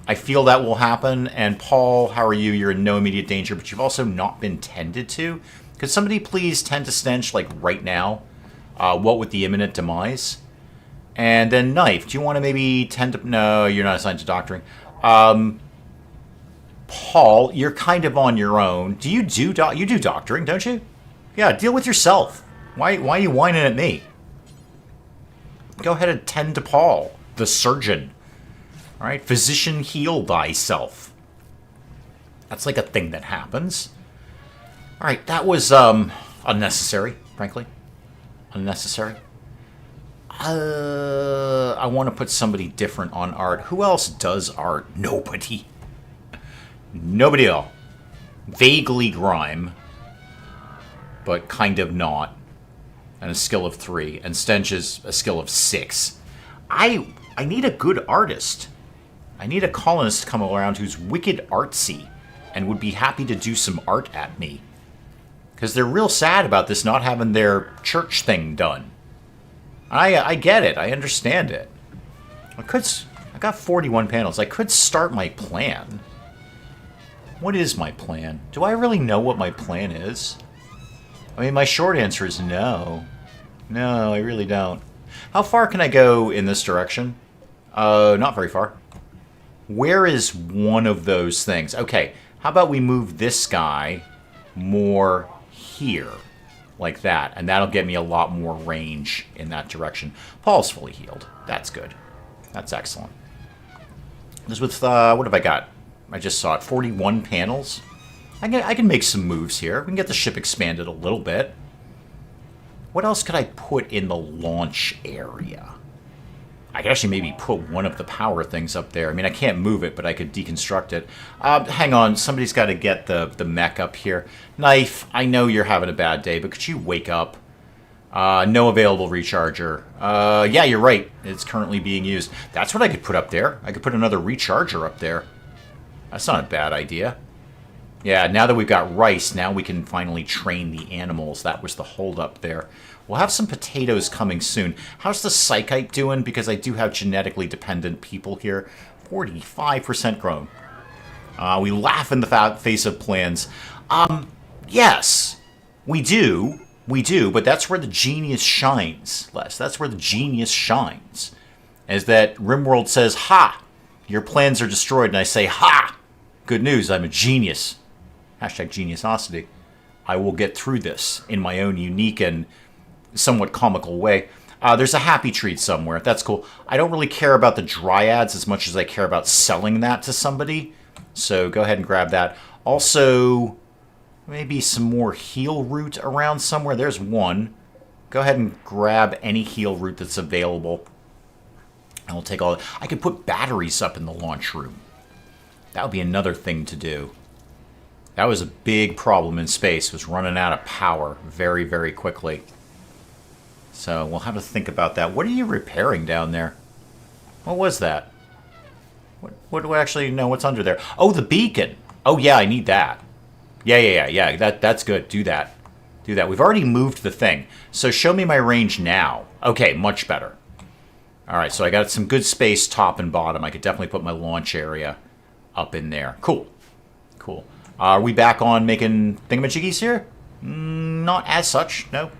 I feel that will happen. And Paul, how are you? You're in no immediate danger, but you've also not been tended to. Could somebody please tend to Stench, like, right now? What with the imminent demise? And then Knife, do you want to maybe tend to... No, you're not assigned to doctoring. Paul, you're kind of on your own. You do doctoring, don't you? Yeah, deal with yourself. Why are you whining at me? Go ahead and tend to Paul, the surgeon. All right, physician, heal thyself. That's like a thing that happens. All right, that was unnecessary, frankly. Unnecessary. I want to put somebody different on art. Who else does art? Nobody. Nobody at all. Vaguely grime, but kind of not. And a skill of 3. And Stench is a skill of 6. I need a good artist. I need a colonist to come around who's wicked artsy and would be happy to do some art at me. Because they're real sad about this not having their church thing done. I get it. I understand it. I got 41 panels. I could start my plan. What is my plan? Do I really know what my plan is? I mean, my short answer is no. No, I really don't. How far can I go in this direction? Not very far. Where is one of those things? Okay, how about we move this guy more here, like that, and that'll get me a lot more range in that direction. Paul's fully healed. That's good. That's excellent. This with, what have I got? I just saw it, 41 panels. I can make some moves here. We can get the ship expanded a little bit. What else could I put in the launch area? I could actually maybe put one of the power things up there. I mean, I can't move it, but I could deconstruct it. Hang on, somebody's got to get the mech up here. Knife, I know you're having a bad day, but could you wake up? No available recharger. Yeah, you're right. It's currently being used. That's what I could put up there. I could put another recharger up there. That's not a bad idea. Yeah, now that we've got rice, now we can finally train the animals. That was the holdup there. We'll have some potatoes coming soon. How's the psychite doing? Because I do have genetically dependent people here. 45% grown. We laugh in the face of plans. Yes, we do. We do, but that's where the genius shines, Les. That's where the genius shines. Is that RimWorld says, ha! Your plans are destroyed, and I say, ha! Good news, I'm a genius. Hashtag geniusosity. I will get through this in my own unique and somewhat comical way. There's a happy treat somewhere. That's cool. I don't really care about the dryads as much as I care about selling that to somebody. So go ahead and grab that. Also, maybe some more heal root around somewhere. There's one. Go ahead and grab any heal root that's available. And we'll take all... I could put batteries up in the launch room. That would be another thing to do. That was a big problem in space, was running out of power very, very quickly. So we'll have to think about that. What are you repairing down there? What was that? What do I actually know what's under there? Oh, the beacon. Oh, yeah, I need that. Yeah. That's good. Do that. Do that. We've already moved the thing. So show me my range now. Okay, much better. All right, so I got some good space top and bottom. I could definitely put my launch area up in there. Cool. Cool. Are we back on making thingamajiggies here? Not as such. No.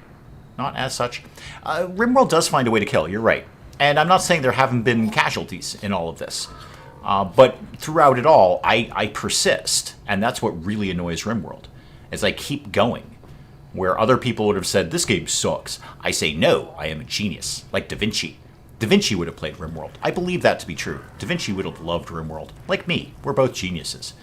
Not as such. RimWorld does find a way to kill. You're right. And I'm not saying there haven't been casualties in all of this. But throughout it all, I persist. And that's what really annoys RimWorld. Is I keep going. Where other people would have said, this game sucks. I say, no, I am a genius. Like Da Vinci. Da Vinci would have played RimWorld. I believe that to be true. Da Vinci would have loved RimWorld. Like me. We're both geniuses.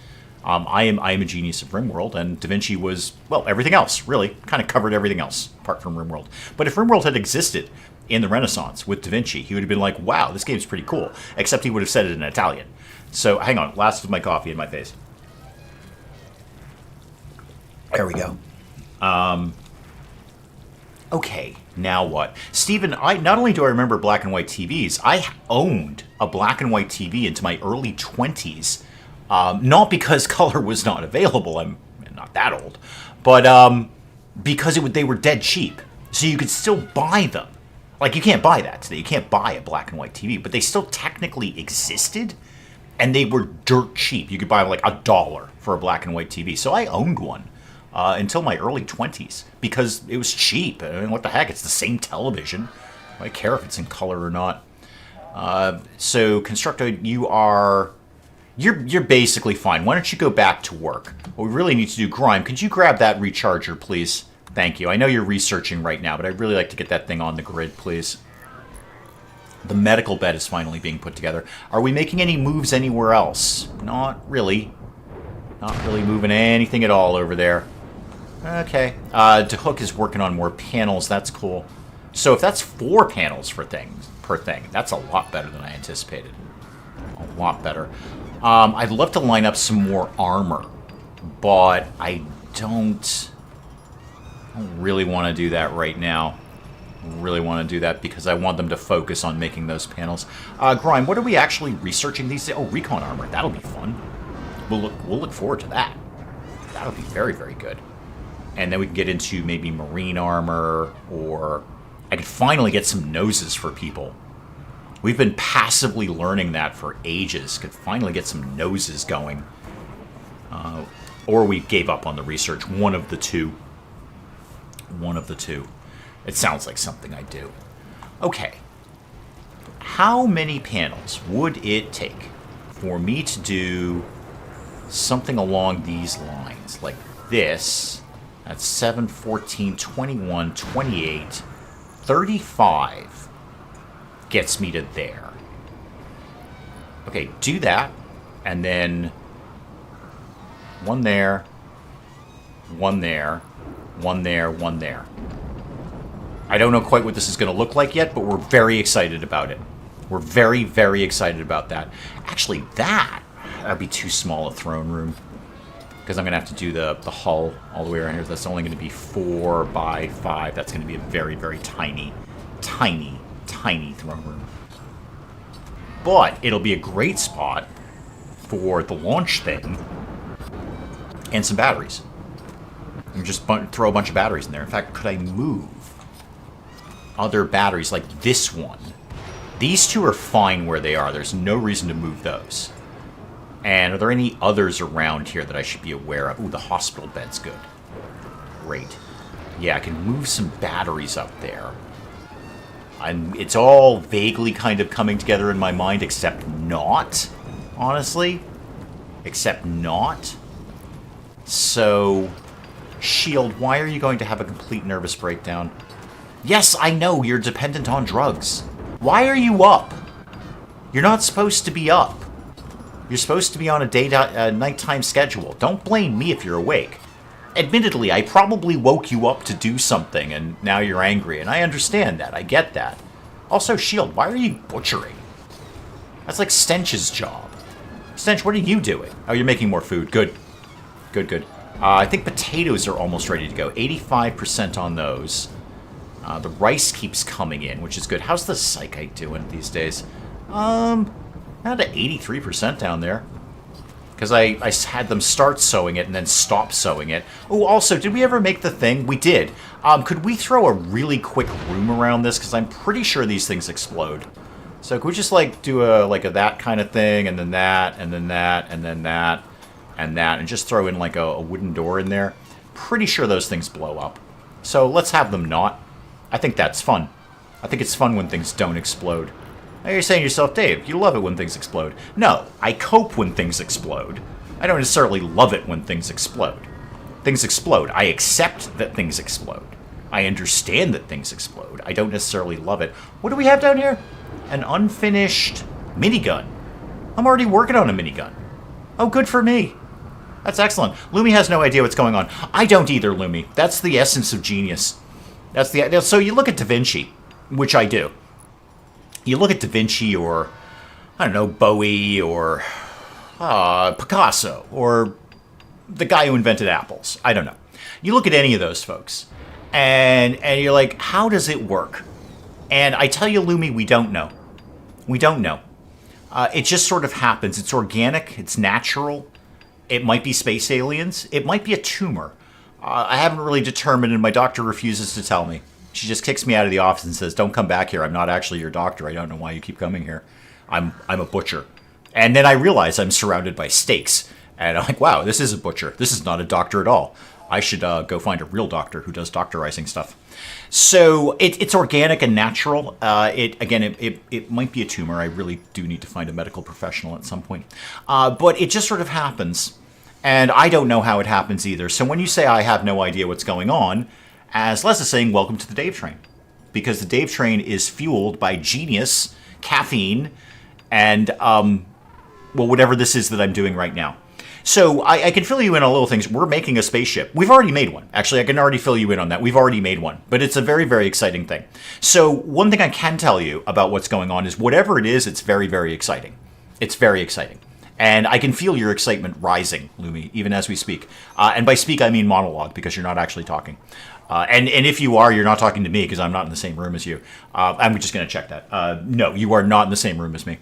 I am a genius of RimWorld, and Da Vinci was, well, everything else, really. Kind of covered everything else, apart from RimWorld. But if RimWorld had existed in the Renaissance with Da Vinci, he would have been like, wow, this game's pretty cool. Except he would have said it in Italian. So, hang on, last of my coffee in my face. There we go. Okay, now what? Steven, not only do I remember black and white TVs, I owned a black and white TV into my early 20s. Not because color was not available, I'm not that old, but because they were dead cheap. So you could still buy them. Like, you can't buy that today. You can't buy a black and white TV, but they still technically existed, and they were dirt cheap. You could buy like $1 for a black and white TV. So I owned one until my early 20s because it was cheap. I mean, what the heck? It's the same television. I don't care if it's in color or not. So, Constructoid, you are... You're basically fine. Why don't you go back to work? What we really need to do, Grime, could you grab that recharger, please? Thank you. I know you're researching right now, but I'd really like to get that thing on the grid, please. The medical bed is finally being put together. Are we making any moves anywhere else? Not really. Not really moving anything at all over there. Okay. DeHook is working on more panels. That's cool. So if that's 4 panels per thing, that's a lot better than I anticipated. A lot better. I'd love to line up some more armor, but I don't really want to do that right now. I really want to do that because I want them to focus on making those panels. Grime, what are we actually researching these days? Oh, recon armor. That'll be fun. We'll look forward to that. That'll be very, very good. And then we can get into maybe marine armor, or I could finally get some noses for people. We've been passively learning that for ages. Could finally get some noses going. Or we gave up on the research. One of the two. One of the two. It sounds like something I do. Okay. How many panels would it take for me to do something along these lines? Like this. That's 7, 14, 21, 28, 35. Gets me to there. Okay, do that. And then one there, one there, one there, one there. I don't know quite what this is going to look like yet, but we're very excited about it. We're very, very excited about that. Actually, that'd be too small a throne room, because I'm going to have to do the hull all the way around here. That's only going to be 4 by 5. That's going to be a very, very tiny, tiny, tiny throne room. But it'll be a great spot for the launch thing and some batteries. And just throw a bunch of batteries in there. In fact, could I move other batteries like this one? These two are fine where they are. There's no reason to move those. And are there any others around here that I should be aware of? Ooh, the hospital bed's good. Great. Yeah, I can move some batteries up there. It's all vaguely kind of coming together in my mind, except not, honestly. Except not. So, Shield, why are you going to have a complete nervous breakdown? Yes, I know, you're dependent on drugs. Why are you up? You're not supposed to be up. You're supposed to be on a nighttime schedule. Don't blame me if you're awake. Admittedly, I probably woke you up to do something, and now you're angry, and I understand that. I get that. Also, Shield, why are you butchering? That's like Stench's job. Stench, what are you doing? Oh, you're making more food. Good. Good, good. I think potatoes are almost ready to go. 85% on those. The rice keeps coming in, which is good. How's the psychite doing these days? Down to 83% down there. Because I had them start sewing it and then stop sewing it. Oh, also, did we ever make the thing? We did. Could we throw a really quick room around this? Because I'm pretty sure these things explode. So could we just, like, do a that kind of thing, and then that, and then that, and then that, and that, and just throw in, like, a wooden door in there? Pretty sure those things blow up. So let's have them not. I think that's fun. I think it's fun when things don't explode. Now you're saying to yourself, Dave, you love it when things explode. No, I cope when things explode. I don't necessarily love it when things explode. Things explode. I accept that things explode. I understand that things explode. I don't necessarily love it. What do we have down here? An unfinished minigun. I'm already working on a minigun. Oh, good for me. That's excellent. Lumi has no idea what's going on. I don't either, Lumi. That's the essence of genius. So you look at Da Vinci, which I do. You look at Da Vinci or, I don't know, Bowie or Picasso or the guy who invented apples. I don't know. You look at any of those folks and you're like, how does it work? And I tell you, Lumi, we don't know. We don't know. It just sort of happens. It's organic. It's natural. It might be space aliens. It might be a tumor. I haven't really determined, and my doctor refuses to tell me. She just kicks me out of the office and says, don't come back here. I'm not actually your doctor. I don't know why you keep coming here. I'm a butcher. And then I realize I'm surrounded by steaks. And I'm like, wow, this is a butcher. This is not a doctor at all. I should go find a real doctor who does doctorizing stuff. So it's organic and natural. It might be a tumor. I really do need to find a medical professional at some point. But it just sort of happens. And I don't know how it happens either. So when you say I have no idea what's going on, as Les is saying, welcome to the Dave Train. Because the Dave Train is fueled by genius, caffeine, and, whatever this is that I'm doing right now. So I can fill you in on little things. We're making a spaceship. We've already made one. Actually, I can already fill you in on that. We've already made one. But it's a very, very exciting thing. So one thing I can tell you about what's going on is whatever it is, it's very, very exciting. It's very exciting. And I can feel your excitement rising, Lumi, even as we speak. And by speak, I mean monologue, because you're not actually talking. And if you are, you're not talking to me, because I'm not in the same room as you. I'm just going to check that. No, you are not in the same room as me.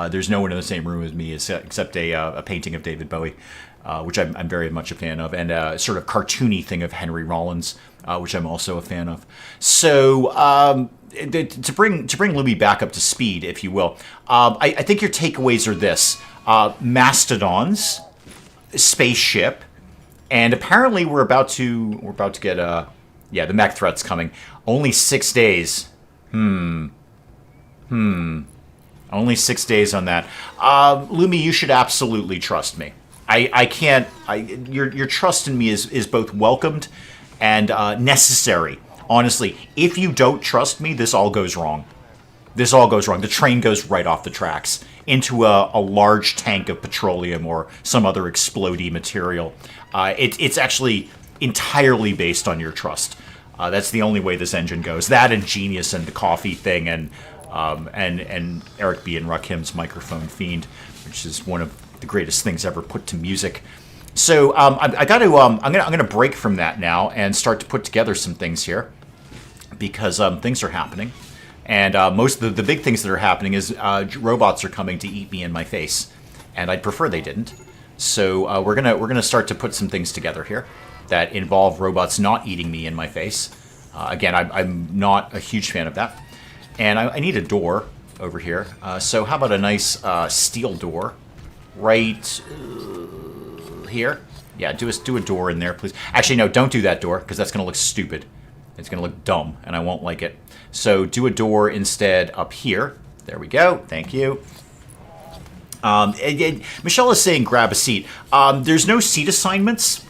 There's no one in the same room as me except a painting of David Bowie, which I'm very much a fan of, and a sort of cartoony thing of Henry Rollins, which I'm also a fan of. So to bring Lumi back up to speed, if you will, I think your takeaways are this. Mastodons, spaceship, and apparently we're about to get the mech threat's coming. Only 6 days. Only 6 days on that. Lumi, you should absolutely trust me. I can't. Your trust in me is both welcomed and necessary. Honestly, if you don't trust me, this all goes wrong. This all goes wrong. The train goes right off the tracks into a large tank of petroleum or some other explodey material. It's actually entirely based on your trust. That's the only way this engine goes. That and genius and the coffee thing and Eric B. and Rakim's microphone fiend, which is one of the greatest things ever put to music. So I'm gonna break from that now and start to put together some things here, because things are happening. And most of the big things that are happening is robots are coming to eat me in my face, and I'd prefer they didn't. So we're gonna start to put some things together here that involve robots not eating me in my face. Again, I'm not a huge fan of that, and I need a door over here. So how about a nice steel door right here? Yeah, do a door in there, please. Actually, no, don't do that door, because that's gonna look stupid. It's gonna look dumb, and I won't like it. So do a door instead up here. There we go. Thank you. Michelle is saying grab a seat. There's no seat assignments.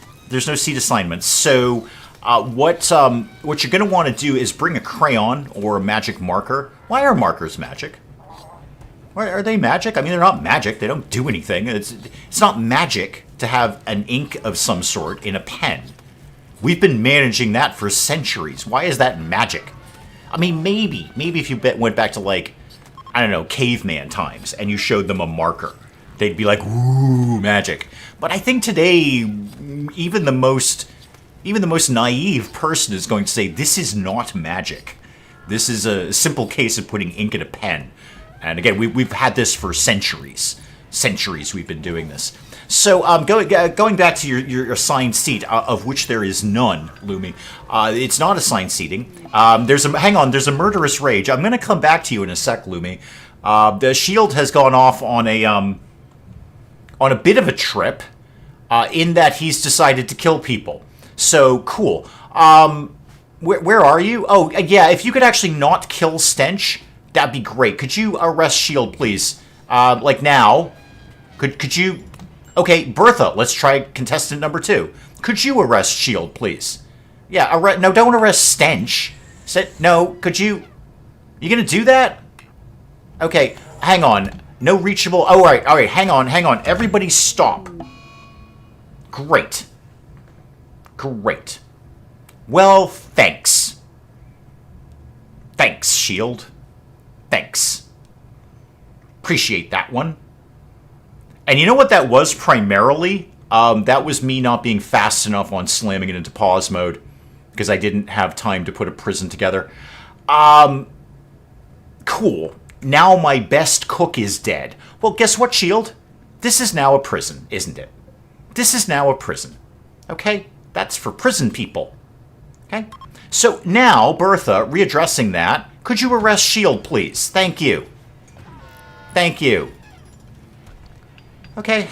So what you're going to want to do is bring a crayon or a magic marker. Why are markers magic? Why are they magic? I mean, they're not magic. They don't do anything. It's not magic to have an ink of some sort in a pen. We've been managing that for centuries. Why is that magic? I mean, maybe if you went back to, like, I don't know, caveman times, and you showed them a marker, they'd be like, ooh, magic. But I think today, even the most naive person is going to say, this is not magic. This is a simple case of putting ink in a pen. And again, we've had this for centuries. Centuries we've been doing this. So going back to your assigned seat, of which there is none, Lumi. It's not assigned seating. There's a murderous rage. I'm going to come back to you in a sec, Lumi. The shield has gone off on a bit of a trip, in that he's decided to kill people. So cool. Where are you? Oh yeah, if you could actually not kill Stench, that'd be great. Could you arrest Shield, please? Like now. Could you? Okay, Bertha, let's try contestant number 2. Could you arrest Shield, please? Yeah, no, don't arrest Stench. No, could you? You gonna do that? Okay, hang on. No reachable. Oh, all right, hang on. Everybody stop. Great. Well, thanks. Thanks, Shield. Thanks. Appreciate that one. And you know what that was primarily? That was me not being fast enough on slamming it into pause mode, because I didn't have time to put a prison together. Cool. Now my best cook is dead. Well, guess what, Shield? This is now a prison, isn't it? This is now a prison. Okay? That's for prison people. Okay? So now, Bertha, readdressing that, could you arrest Shield, please? Thank you. Thank you. Okay.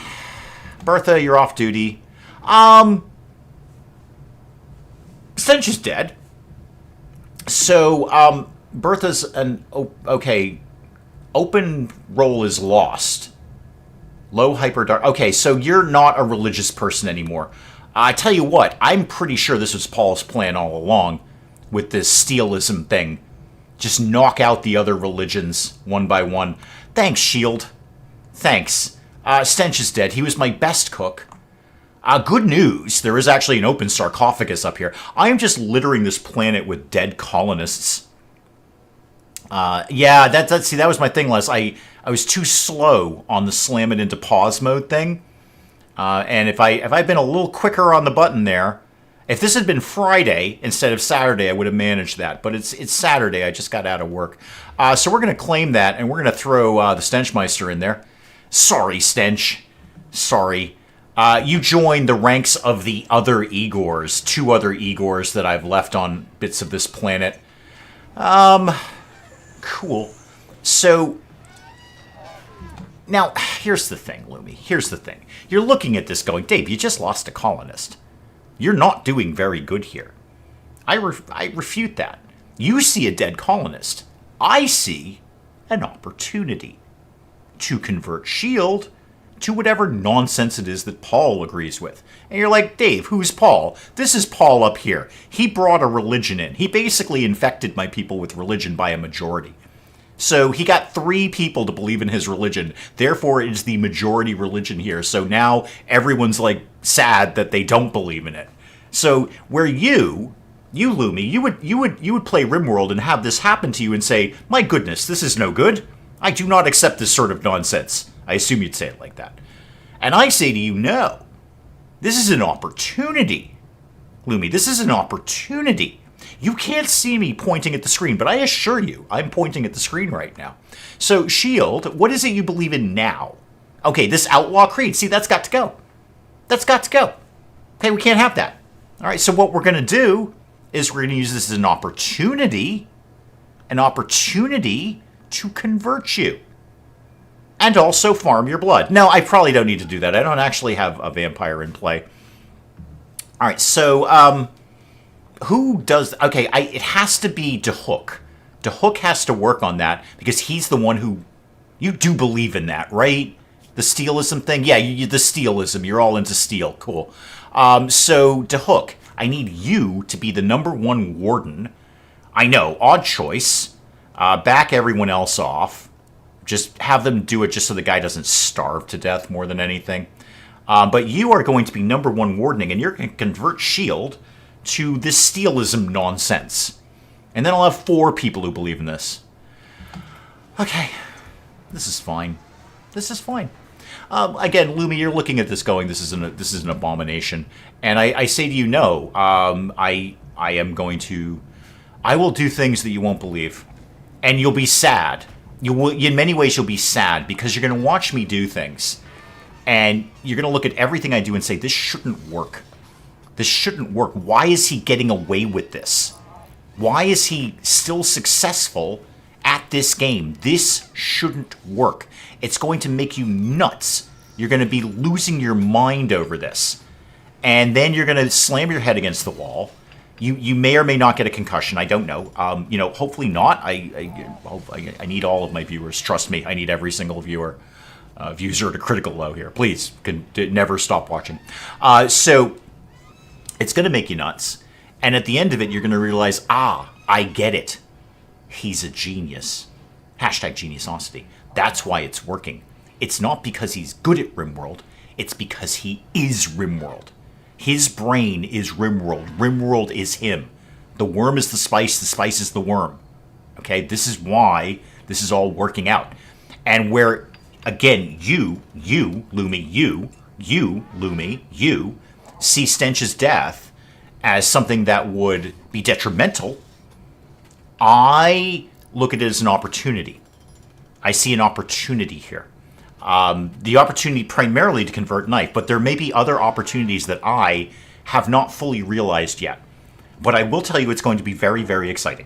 Bertha, you're off duty. Stench is dead. So, Bertha's okay. Open roll is lost. Low hyper dark. Okay, so you're not a religious person anymore. I tell you what, I'm pretty sure this was Paul's plan all along with this steelism thing. Just knock out the other religions one by one. Thanks, Shield. Thanks. Stench is dead. He was my best cook. Good news. There is actually an open sarcophagus up here. I am just littering this planet with dead colonists. Yeah, that was my thing, Les. I was too slow on the slam it into pause mode thing. And if I'd been a little quicker on the button there, if this had been Friday instead of Saturday, I would have managed that. But it's Saturday. I just got out of work. So we're going to claim that, and we're going to throw the Stenchmeister in there. Sorry, Stench. Sorry. You join the ranks of the other Igors, 2 other Igors that I've left on bits of this planet. Cool. So, now, here's the thing, Lumi. Here's the thing. You're looking at this going, Dave, you just lost a colonist. You're not doing very good here. I refute that. You see a dead colonist. I see an opportunity to convert S.H.I.E.L.D. to whatever nonsense it is that Paul agrees with. And you're like, Dave, who's Paul? This is Paul up here. He brought a religion in. He basically infected my people with religion by a majority. So he got 3 people to believe in his religion. Therefore, it is the majority religion here. So now everyone's like sad that they don't believe in it. So where you Lumi, you would play RimWorld and have this happen to you and say, my goodness, this is no good. I do not accept this sort of nonsense. I assume you'd say it like that. And I say to you, no. This is an opportunity. Lumi, this is an opportunity. You can't see me pointing at the screen, but I assure you, I'm pointing at the screen right now. So, S.H.I.E.L.D., what is it you believe in now? Okay, this Outlaw Creed, see, that's got to go. That's got to go. Okay, we can't have that. All right, so what we're going to do is we're going to use this as an opportunity to convert you. And also farm your blood. No, I probably don't need to do that. I don't actually have a vampire in play. All right, so who does... Okay, it has to be DeHook. DeHook has to work on that because he's the one who... You do believe in that, right? The steelism thing? Yeah, the steelism. You're all into steel. Cool. So, DeHook, I need you to be the #1 warden. I know, odd choice. Back everyone else off. Just have them do it just so the guy doesn't starve to death more than anything. But you are going to be #1 wardening, and you're going to convert S.H.I.E.L.D. to this steelism nonsense. And then I'll have 4 people who believe in this. Okay. This is fine. This is fine. Again, Lumi, you're looking at this going, this is an abomination. And I say to you, no. I will do things that you won't believe. And you'll be sad. In many ways, you'll be sad because you're going to watch me do things. And you're going to look at everything I do and say, this shouldn't work. This shouldn't work. Why is he getting away with this? Why is he still successful at this game? This shouldn't work. It's going to make you nuts. You're going to be losing your mind over this. And then you're going to slam your head against the wall. You may or may not get a concussion. I don't know. Hopefully not. I need all of my viewers. Trust me, I need every single viewer. Views are at a critical low here. Please, never stop watching. So it's going to make you nuts. And at the end of it, you're going to realize, I get it. He's a genius. #geniusosity. That's why it's working. It's not because he's good at RimWorld. It's because he is RimWorld. His brain is RimWorld. RimWorld is him. The worm is the spice is the worm. Okay, this is why this is all working out. And where, again, you, Lumi, you see Stench's death as something that would be detrimental, I look at it as an opportunity. I see an opportunity here. The opportunity primarily to convert knife, but there may be other opportunities that I have not fully realized yet. But I will tell you it's going to be very, very exciting.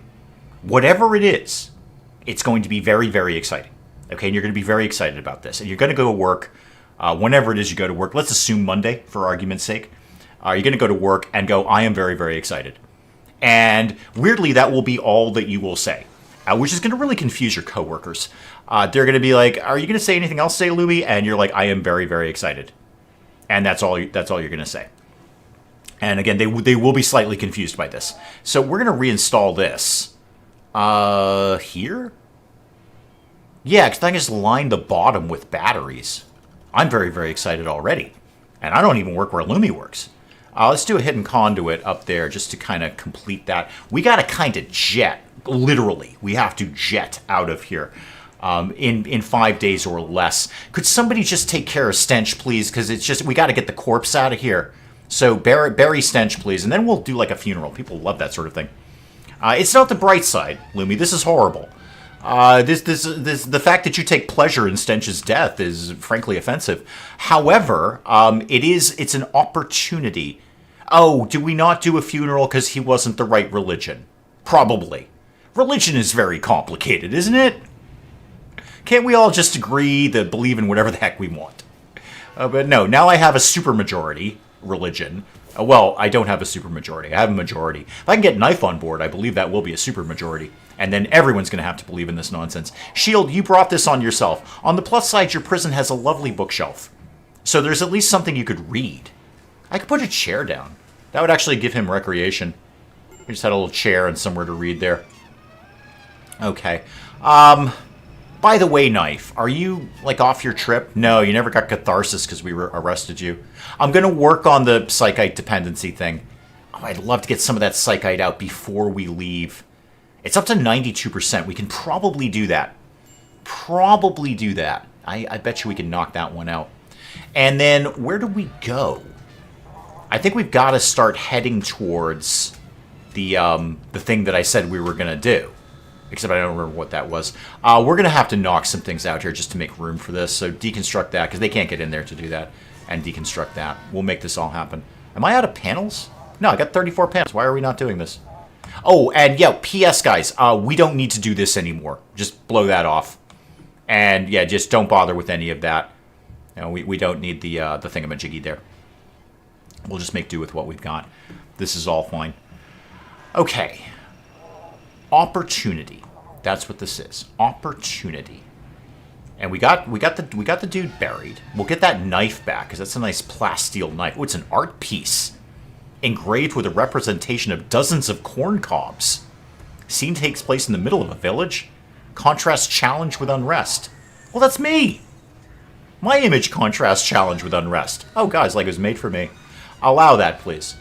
Whatever it is, it's going to be very, very exciting. Okay, and you're going to be very excited about this. And you're going to go to work, whenever it is you go to work, let's assume Monday for argument's sake. You're going to go to work and go, I am very, very excited. And weirdly, that will be all that you will say, which is going to really confuse your coworkers. They're going to be like, "Are you going to say anything else, Lumi?" And you're like, "I am very, very excited." And that's all you're going to say. And again, they will be slightly confused by this. So we're going to reinstall this. Here? Yeah, because I can just line the bottom with batteries. I'm very, very excited already. And I don't even work where Lumi works. Let's do a hidden conduit up there just to kind of complete that. We got to kind of jet. Literally, we have to jet out of here in 5 days or less. Could somebody just take care of Stench, please? Because it's just, we got to get the corpse out of here. So bury Stench, please. And then we'll do like a funeral. People love that sort of thing. It's not the bright side, Lumi. This is horrible. The fact that you take pleasure in Stench's death is frankly offensive. However, it's an opportunity. Oh, do we not do a funeral because he wasn't the right religion? Probably. Religion is very complicated, isn't it? Can't we all just agree to believe in whatever the heck we want? But no, now I have a supermajority religion. Well, I don't have a supermajority. I have a majority. If I can get Knife on board, I believe that will be a supermajority. And then everyone's going to have to believe in this nonsense. Shield, you brought this on yourself. On the plus side, your prison has a lovely bookshelf. So there's at least something you could read. I could put a chair down. That would actually give him recreation. We just had a little chair and somewhere to read there. Okay. By the way, Knife, are you, like, off your trip? No, you never got catharsis because we arrested you. I'm going to work on the psychite dependency thing. Oh, I'd love to get some of that psychite out before we leave. It's up to 92%. We can probably do that. Probably do that. I bet you we can knock that one out. And then, where do we go? I think we've got to start heading towards the thing that I said we were going to do. Except I don't remember what that was. We're going to have to knock some things out here just to make room for this. So deconstruct that, because they can't get in there to do that. And deconstruct that. We'll make this all happen. Am I out of panels? No, I got 34 panels. Why are we not doing this? Oh, and yeah, P.S. guys, we don't need to do this anymore. Just blow that off. And yeah, just don't bother with any of that. You know, we don't need the thingamajiggy there. We'll just make do with what we've got. This is all fine. Okay. Opportunity. That's what this is. Opportunity. And we got the dude buried. We'll get that knife back because that's a nice plasteel knife. Oh, it's an art piece engraved with a representation of dozens of corn cobs. Scene takes place in the middle of a village. Contrast challenge with unrest. Well, that's me. My image contrasts challenge with unrest. Oh, guys, like it was made for me. Allow that, please.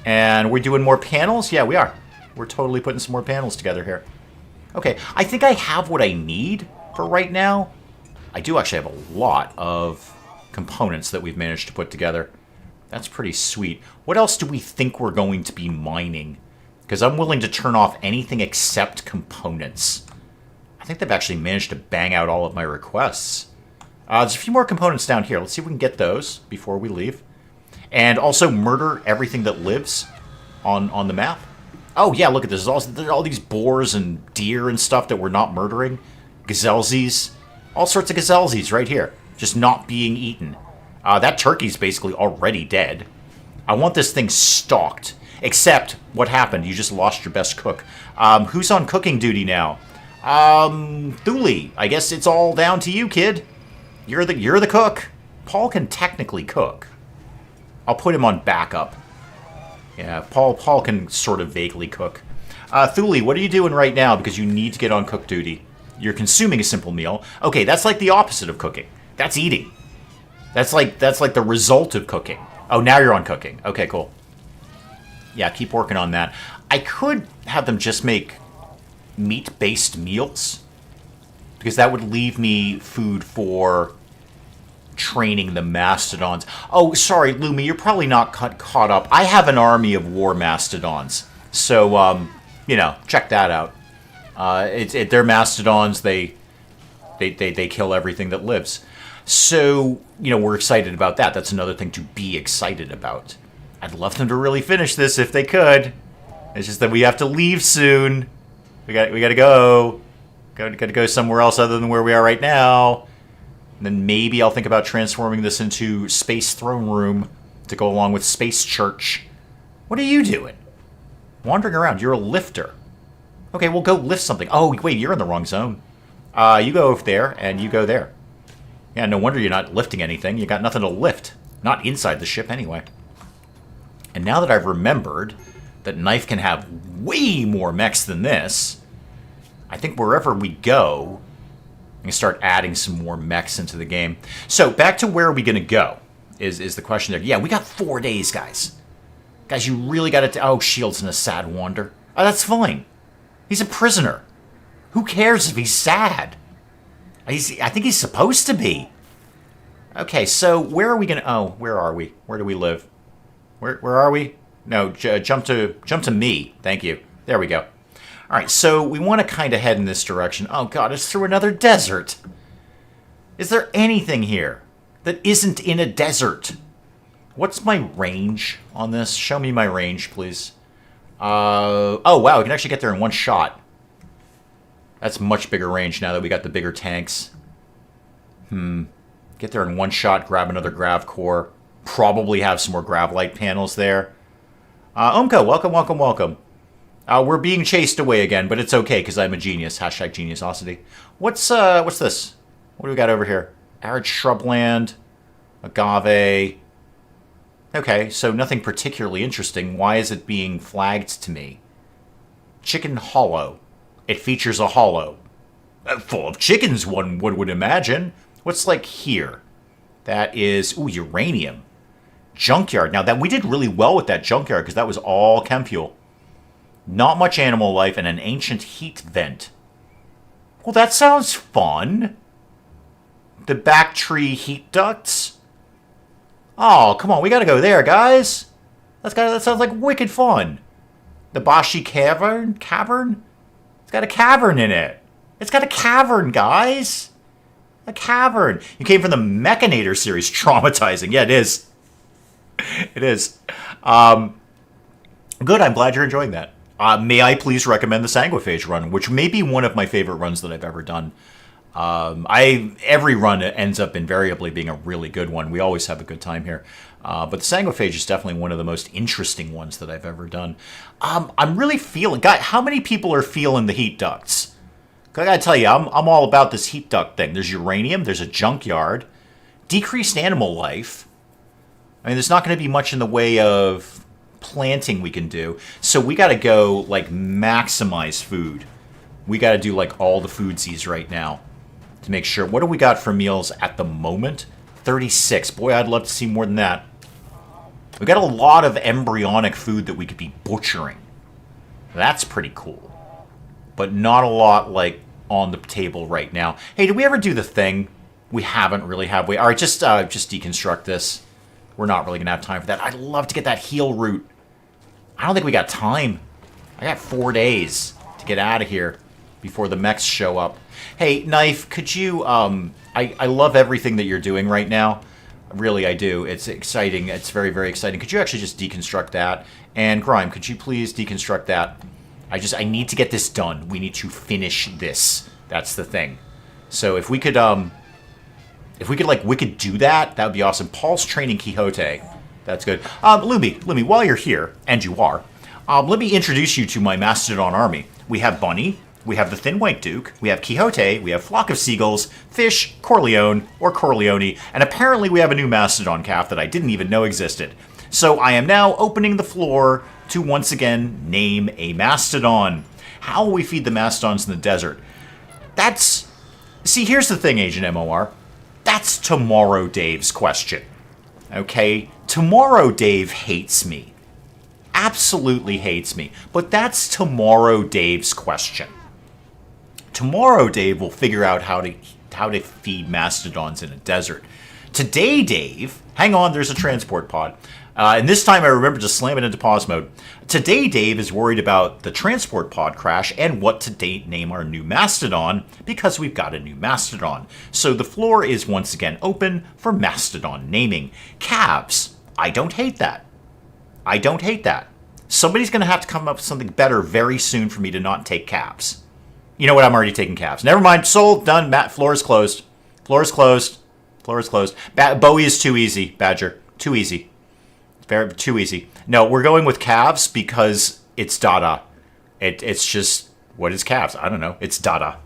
And we're doing more panels? Yeah, we are. We're totally putting some more panels together here. Okay, I think I have what I need for right now. I do actually have a lot of components that we've managed to put together. That's pretty sweet. What else do we think we're going to be mining? Because I'm willing to turn off anything except components. I think they've actually managed to bang out all of my requests. There's a few more components down here. Let's see if we can get those before we leave. And also murder everything that lives on the map. Oh, yeah, look at this. There's all these boars and deer and stuff that we're not murdering. Gazelsies. All sorts of gazelsies right here. Just not being eaten. That turkey's basically already dead. I want this thing stalked. Except, what happened? You just lost your best cook. Who's on cooking duty now? Thule. I guess it's all down to you, kid. You're the cook. Paul can technically cook. I'll put him on backup. Yeah, Paul can sort of vaguely cook. Thule, what are you doing right now? Because you need to get on cook duty. You're consuming a simple meal. Okay, that's like the opposite of cooking. That's eating. That's like the result of cooking. Oh, now you're on cooking. Okay, cool. Yeah, keep working on that. I could have them just make meat-based meals. Because that would leave me food for training the mastodons. Oh, sorry, Lumi, you're probably not caught up. I have an army of war mastodons. So, you know, check that out. They're mastodons. They kill everything that lives. So, you know, we're excited about that. That's another thing to be excited about. I'd love them to really finish this if they could. It's just that we have to leave soon. We got to go. Got to go somewhere else other than where we are right now. And then maybe I'll think about transforming this into Space Throne Room to go along with Space Church. What are you doing? Wandering around. You're a lifter. Okay, well, go lift something. Oh, wait, you're in the wrong zone. You go over there, and you go there. Yeah, no wonder you're not lifting anything. You got nothing to lift. Not inside the ship, anyway. And now that I've remembered that Knife can have way more mechs than this, I think wherever we go, I'm going to start adding some more mechs into the game. So, back to where are we going to go is the question there. Yeah, we got 4 days, guys. Guys, you really got to... Oh, Shield's in a sad wander. Oh, that's fine. He's a prisoner. Who cares if he's sad? I think he's supposed to be. Okay, so where are we going to... Oh, where are we? Where do we live? Where are we? No, jump to me. Thank you. There we go. All right, so we want to kind of head in this direction. Oh, God, it's through another desert. Is there anything here that isn't in a desert? What's my range on this? Show me my range, please. Oh, wow, we can actually get there in one shot. That's much bigger range now that we got the bigger tanks. Get there in one shot, grab another grav core. Probably have some more grav light panels there. Umko, welcome, welcome, welcome. We're being chased away again, but it's okay because I'm a genius. Hashtag geniusosity. What's this? What do we got over here? Arid shrubland, agave. Okay, so nothing particularly interesting. Why is it being flagged to me? Chicken hollow. It features a hollow. Full of chickens, one would imagine. What's like here? That is, ooh, uranium. Junkyard. Now, that we did really well with that junkyard because that was all chem fuel. Not much animal life and an ancient heat vent. Well, that sounds fun. The back tree heat ducts. Oh, come on, we gotta go there, guys. That sounds like wicked fun. The Bashi Cavern? It's got a cavern in it. It's got a cavern, guys. A cavern. You came from the Mechanator series. Traumatizing. Yeah, it is. It is. Good, I'm glad you're enjoying that. May I please recommend the Sanguiphage run, which may be one of my favorite runs that I've ever done. Every run ends up invariably being a really good one. We always have a good time here. But the Sanguiphage is definitely one of the most interesting ones that I've ever done. I'm really feeling... Guys, how many people are feeling the heat ducts? I gotta tell you, I'm all about this heat duct thing. There's uranium, there's a junkyard, decreased animal life. I mean, there's not going to be much in the way of planting we can do. So we got to go, like, maximize food. We got to do, like, all the foodsies right now to make sure. What do we got for meals at the moment? 36. Boy, I'd love to see more than that. We got a lot of embryonic food that we could be butchering. That's pretty cool. But not a lot, like, on the table right now. Hey, did we ever do the thing? We haven't really, have we? All right, just deconstruct this. We're not really going to have time for that. I'd love to get that heal route. I don't think we got time. I got 4 days to get out of here before the mechs show up. Hey, Knife, could you... I love everything that you're doing right now. Really, I do. It's exciting. It's very, very exciting. Could you actually just deconstruct that? And Grime, could you please deconstruct that? I need to get this done. We need to finish this. That's the thing. So if we could like wicked do that, that would be awesome. Paul's training Quixote. That's good. Lumi, while you're here, and you are, let me introduce you to my Mastodon army. We have Bunny, we have the Thin White Duke, we have Quixote, we have Flock of Seagulls, Fish, Corleone, and apparently we have a new Mastodon calf that I didn't even know existed. So I am now opening the floor to once again name a Mastodon. How will we feed the Mastodons in the desert? See, here's the thing, Agent MOR. That's Tomorrow Dave's question. Okay? Tomorrow Dave hates me. Absolutely hates me. But that's Tomorrow Dave's question. Tomorrow Dave will figure out how to feed mastodons in a desert. Today, Dave... Hang on, there's a transport pod. And this time I remember to slam it into pause mode. Today, Dave is worried about the transport pod crash and what to name our new Mastodon, because we've got a new Mastodon. So the floor is once again open for Mastodon naming. Calves. I don't hate that. I don't hate that. Somebody's going to have to come up with something better very soon for me to not take calves. You know what? I'm already taking calves. Never mind. Sold. Done. Floor is closed. Floor is closed. Floor is closed. Bowie is too easy, Badger. Too easy. Too easy. No, we're going with calves because It's Dada. It's just, what is calves? I don't know. It's Dada.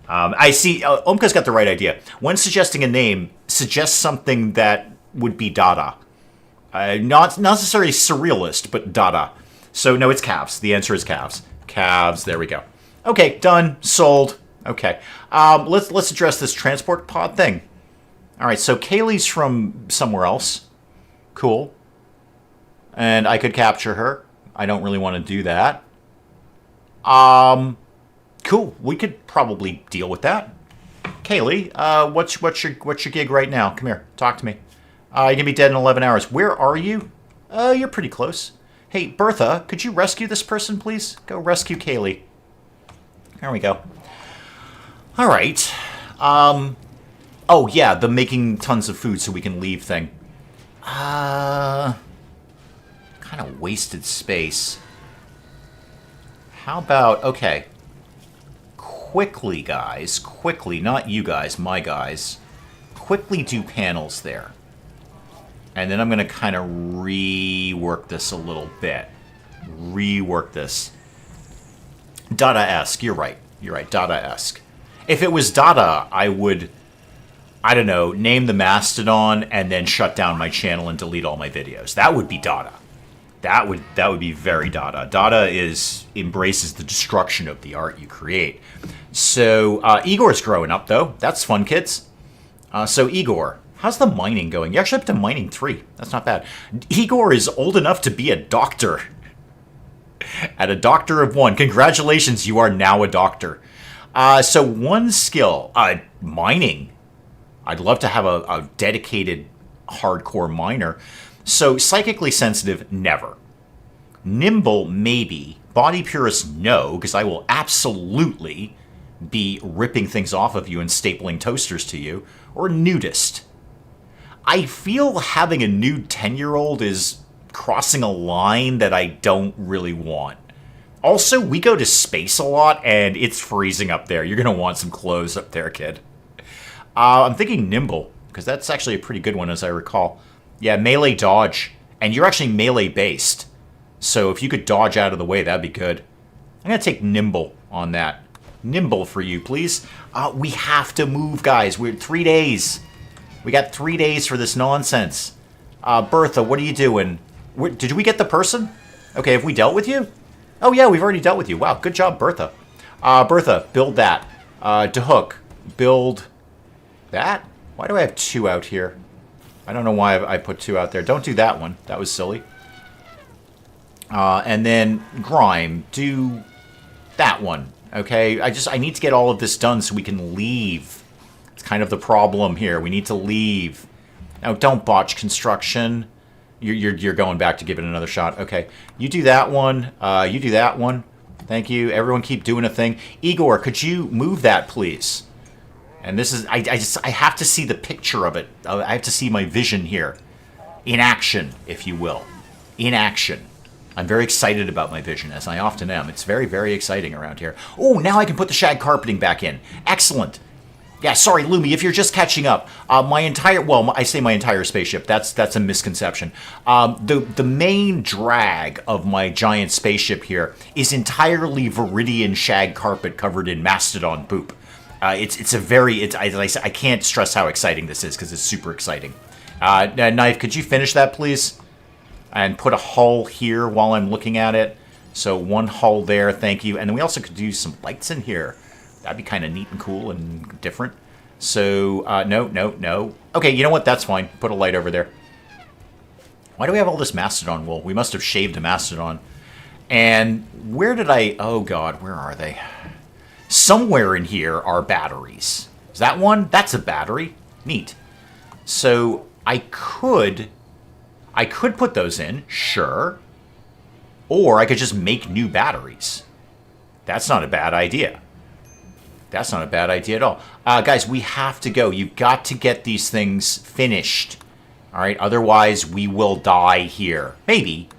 I see. Omka's got the right idea. When suggesting a name, suggest something that would be Dada. Not necessarily surrealist, but Dada. So no, it's calves. The answer is calves. Calves. There we go. Okay, done. Sold. Okay. Let's address this transport pod thing. All right. So Kaylee's from somewhere else. Cool. And I could capture her. I don't really want to do that. Cool. We could probably deal with that. Kaylee, what's your gig right now? Come here. Talk to me. You're gonna be dead in 11 hours. Where are you? You're pretty close. Hey, Bertha, could you rescue this person, please? Go rescue Kaylee. There we go. All right. Oh yeah, the making tons of food so we can leave thing. Kind of wasted space. How about, okay. Quickly, guys. Quickly, not you guys, my guys. Quickly do panels there. And then I'm going to kind of rework this a little bit. Rework this. Dada-esque. You're right. You're right. Dada-esque. If it was Dada, I would, I don't know, name the Mastodon and then shut down my channel and delete all my videos. That would be Dada. That would be very Dada. Dada embraces the destruction of the art you create. So Igor's growing up though. That's fun, kids. So Igor, how's the mining going? You're actually up to mining 3. That's not bad. Igor is old enough to be a doctor. At a doctor of 1. Congratulations, you are now a doctor. So one skill, mining. I'd love to have a dedicated hardcore miner. So psychically sensitive, never. Nimble, maybe. Body purist, no, because I will absolutely be ripping things off of you and stapling toasters to you. Or nudist. I feel having a nude 10-year-old is crossing a line that I don't really want. Also, we go to space a lot, and it's freezing up there. You're going to want some clothes up there, kid. I'm thinking nimble, because that's actually a pretty good one, as I recall. Yeah, melee dodge. And you're actually melee-based. So if you could dodge out of the way, that'd be good. I'm going to take nimble on that. Nimble for you, please. We have to move, guys. We're 3 days. We got 3 days for this nonsense. Bertha, what are you doing? Did we get the person? Okay, have we dealt with you? Oh, yeah, we've already dealt with you. Wow, good job, Bertha. Bertha, build that. DeHook, build that? Why do I have 2 out here? I don't know why I put 2 out there. Don't do that one. That was silly. And then Grime, do that one. Okay, I need to get all of this done so we can leave. It's kind of the problem here. We need to leave. Now, don't botch construction. You're going back to give it another shot. Okay, you do that one. You do that one. Thank you. Everyone keep doing a thing. Igor, could you move that, please? And this is, I have to see the picture of it. I have to see my vision here. In action, if you will. In action. I'm very excited about my vision, as I often am. It's very, very exciting around here. Oh, now I can put the shag carpeting back in. Excellent. Yeah, sorry, Lumi, if you're just catching up. My entire, well, I say my entire spaceship. That's a misconception. The main drag of my giant spaceship here is entirely Viridian shag carpet covered in mastodon poop. It's a very, I can't stress how exciting this is because it's super exciting. Knife, could you finish that, please? And put a hull here while I'm looking at it. So one hull there, thank you. And then we also could do some lights in here. That'd be kind of neat and cool and different. So, no. Okay, you know what? That's fine. Put a light over there. Why do we have all this mastodon wool? We must have shaved a mastodon. And where did I... Oh, God, where are they? Somewhere in here are batteries. Is that one? That's a battery. Neat. So I could put those in, sure. Or I could just make new batteries. That's not a bad idea. That's not a bad idea at all. Guys, we have to go. You've got to get these things finished. All right, otherwise we will die here. Maybe.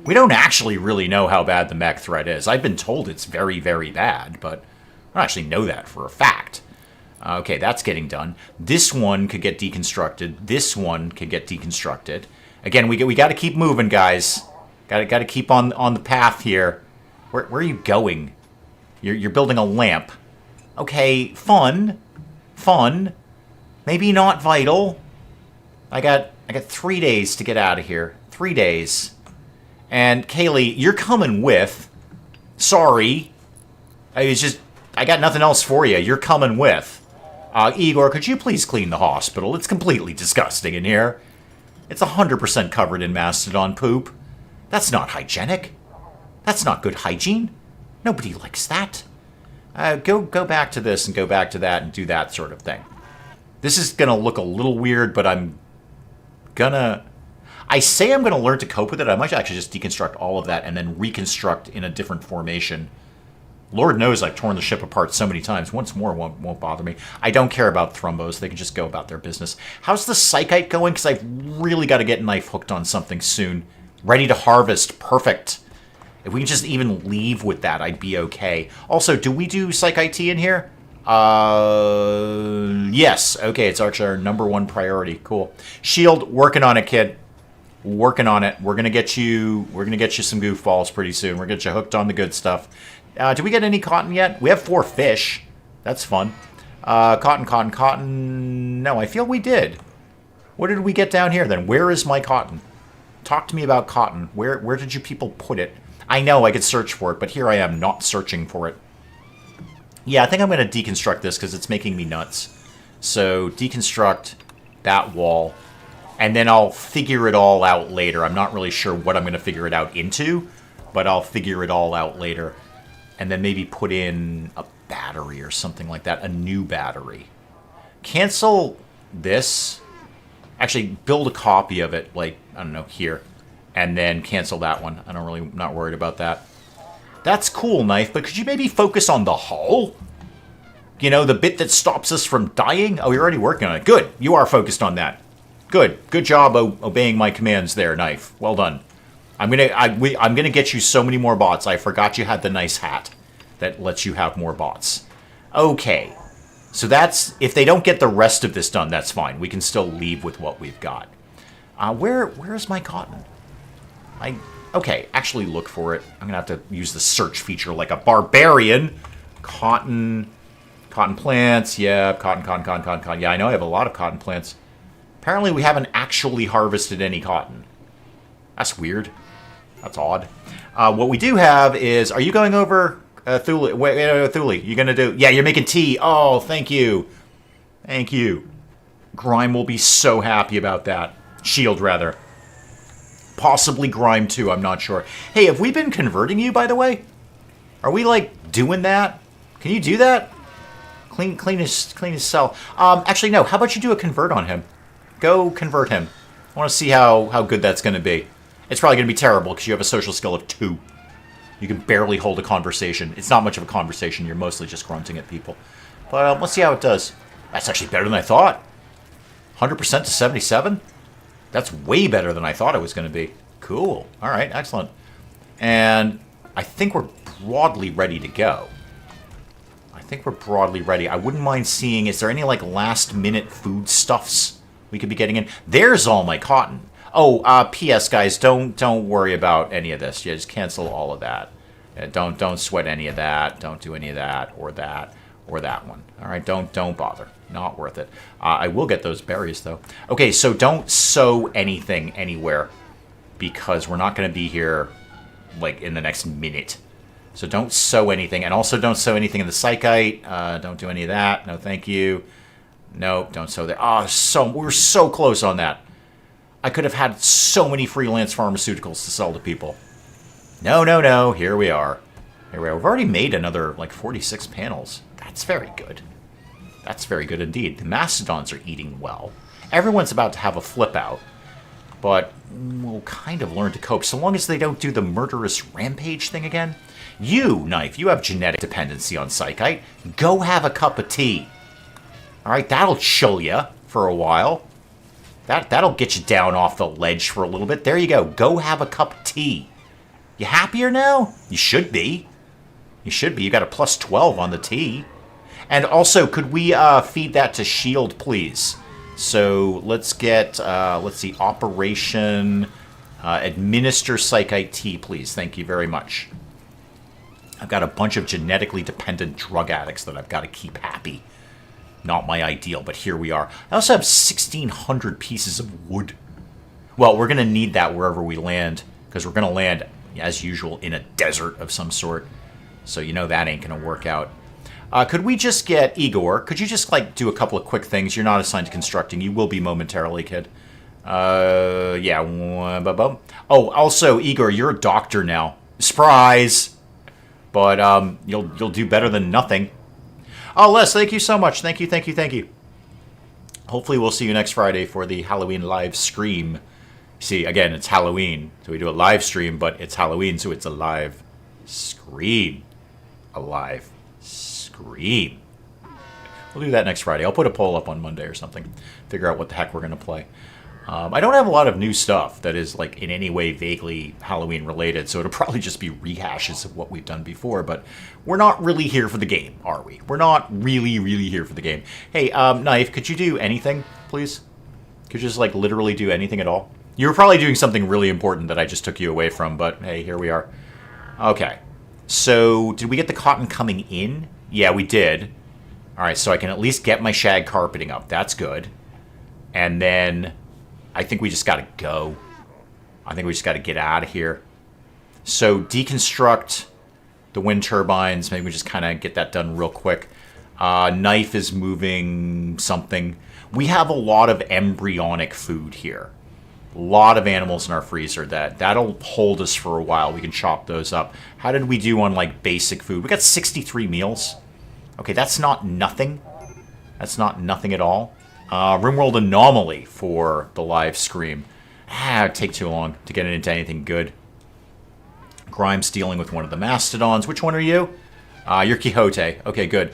We don't actually really know how bad the mech threat is. I've been told it's very, very bad, but I don't actually know that for a fact. Okay, that's getting done. This one could get deconstructed. This one could get deconstructed. Again, we got to keep moving, guys. Got to keep on the path here. Where are you going? You're building a lamp. Okay, fun. Fun. Maybe not vital. I got 3 days to get out of here. 3 days. And Kaylee, you're coming with. Sorry. I got nothing else for you. You're coming with. Igor, could you please clean the hospital? It's completely disgusting in here. It's 100% covered in mastodon poop. That's not hygienic. That's not good hygiene. Nobody likes that. Go back to this and go back to that and do that sort of thing. This is going to look a little weird, but I say I'm going to learn to cope with it. I might actually just deconstruct all of that and then reconstruct in a different formation. Lord knows I've torn the ship apart so many times. Once more won't bother me. I don't care about thrombos. They can just go about their business. How's the psychite going? Because I've really got to get knife hooked on something soon. Ready to harvest. Perfect. If we can just even leave with that, I'd be okay. Also, do we do psychite tea in here? Yes. Okay, it's actually our #1 priority. Cool. Shield, working on it, kid. Working on it. We're gonna get you some goofballs pretty soon. We're gonna get you hooked on the good stuff. Did we get any cotton yet? We have 4 fish. That's fun. Cotton. No, I feel we did. What did we get down here then? Where is my cotton? Talk to me about cotton. Where did you people put it? I know I could search for it, but here I am not searching for it. Yeah, I think I'm going to deconstruct this because it's making me nuts. So deconstruct that wall, and then I'll figure it all out later. I'm not really sure what I'm going to figure it out into, but I'll figure it all out later. And then maybe put in a battery or something like that, a new battery. Cancel this. Actually, build a copy of it, like, I don't know, here. And then cancel that one. Not worried about that. That's cool, Knife, but could you maybe focus on the hull? You know, the bit that stops us from dying? Oh, you're already working on it. Good. You are focused on that. Good. Good job obeying my commands there, Knife. Well done. I'm gonna get you so many more bots. I forgot you had the nice hat that lets you have more bots. Okay. So that's... If they don't get the rest of this done, that's fine. We can still leave with what we've got. Where's my cotton? Okay, actually look for it. I'm going to have to use the search feature like a barbarian. Cotton plants. Yeah, cotton. Yeah, I know I have a lot of cotton plants. Apparently we haven't actually harvested any cotton. That's weird. That's odd. What we do have is... Are you going over... Thule? Wait, Thule, you going to do... Yeah, you're making tea. Oh, thank you. Thank you. Grime will be so happy about that. Shield, rather. Possibly Grime, too. I'm not sure. Hey, have we been converting you, by the way? Are we, like, doing that? Can you do that? Clean his cell. Actually, no. How about you do a convert on him? Go convert him. I want to see how good that's going to be. It's probably going to be terrible because you have a social skill of 2. You can barely hold a conversation. It's not much of a conversation. You're mostly just grunting at people. But let's see how it does. That's actually better than I thought. 100% to 77? That's way better than I thought it was going to be. Cool. All right, excellent. And I think we're broadly ready to go. I wouldn't mind seeing, is there any, like, last-minute foodstuffs we could be getting in? There's all my cotton. Oh, P.S., guys, don't worry about any of this. Yeah, just cancel all of that. Don't sweat any of that. Don't do any of that or that one. All right, don't bother. Not worth it. I will get those berries, though. Okay, so don't sow anything anywhere because we're not going to be here, like, in the next minute. So don't sow anything, and also don't sow anything in the psychite. Don't do any of that. No, thank you. Nope, don't sow there. Oh, we're so close on that. I could have had so many freelance pharmaceuticals to sell to people. No. Here we are. We've already made another, like, 46 panels. That's very good. That's very good indeed. The mastodons are eating well. Everyone's about to have a flip out. But we'll kind of learn to cope, so long as they don't do the murderous rampage thing again. You, Knife, you have genetic dependency on psychite. Go have a cup of tea. Alright, that'll chill you for a while. That'll get you down off the ledge for a little bit. There you go. Go have a cup of tea. You happier now? You should be. You got a plus 12 on the tea. And also, could we feed that to Shield, please? So let's get, let's see, Operation Administer Psychite Tea, please. Thank you very much. I've got a bunch of genetically dependent drug addicts that I've got to keep happy. Not my ideal, but here we are. I also have 1,600 pieces of wood. Well, we're going to need that wherever we land, because we're going to land, as usual, in a desert of some sort. So you know that ain't going to work out. Could we just get Igor? Could you just, like, do a couple of quick things? You're not assigned to constructing. You will be momentarily, kid. Yeah. Oh, also, Igor, you're a doctor now. Surprise! But you'll do better than nothing. Oh, Les, thank you so much. Thank you. Hopefully we'll see you next Friday for the Halloween live stream. See, again, it's Halloween, so we do a live stream, but it's Halloween, so it's a live scream. A live scream. We'll do that next Friday. I'll put a poll up on Monday or something. Figure out what the heck we're going to play. I don't have a lot of new stuff that is like in any way vaguely Halloween related, so it'll probably just be rehashes of what we've done before, but we're not really here for the game, are we? We're not really here for the game. Hey, Knife, could you do anything, please? Could you just like literally do anything at all? You were probably doing something really important that I just took you away from, but hey, here we are. Okay. So, did we get the cotton coming in? Yeah, we did. Alright, so I can at least get my shag carpeting up. That's good. And then I think we just gotta go. I think we just gotta get out of here. So deconstruct the wind turbines. Maybe we just kind of get that done real quick. Knife is moving something. We have a lot of embryonic food here. A lot of animals in our freezer. That'll hold us for a while. We can chop those up. How did we do on like basic food? We got 63 meals. Okay, that's not nothing. That's not nothing at all. RimWorld Anomaly for the live stream. It'd take too long to get it into anything good. Grimes dealing with one of the mastodons. Which one are you? You're Quixote. Okay, good.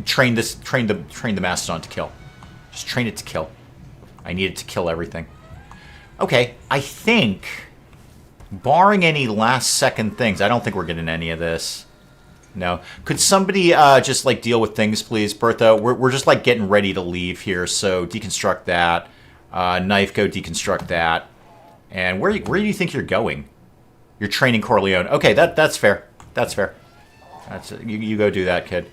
Train the mastodon to kill. Just train it to kill. I need it to kill everything. Okay, I think, barring any last second things, I don't think we're getting any of this. No. Could somebody just like deal with things, please, Bertha? We're just like getting ready to leave here, so deconstruct that. Knife, go deconstruct that. And where do you think you're going? You're training Corleone. Okay, that's fair. That's fair. You go do that, kid.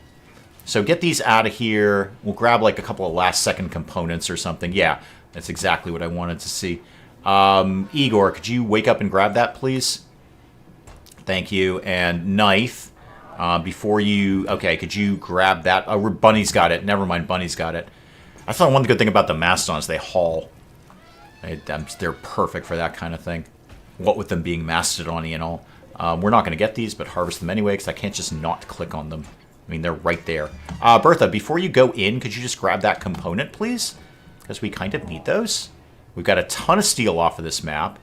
So get these out of here. We'll grab like a couple of last second components or something. Yeah, that's exactly what I wanted to see. Igor, could you wake up and grab that, please? Thank you. And Knife. Before you... Okay, could you grab that? Oh, Bunny's got it. Never mind, Bunny's got it. I thought one good thing about the mastodons, they haul. They're perfect for that kind of thing. What with them being mastodon-y and all. We're not going to get these, but harvest them anyway, because I can't just not click on them. I mean, they're right there. Bertha, before you go in, could you just grab that component, please? Because we kind of need those. We've got a ton of steel off of this map.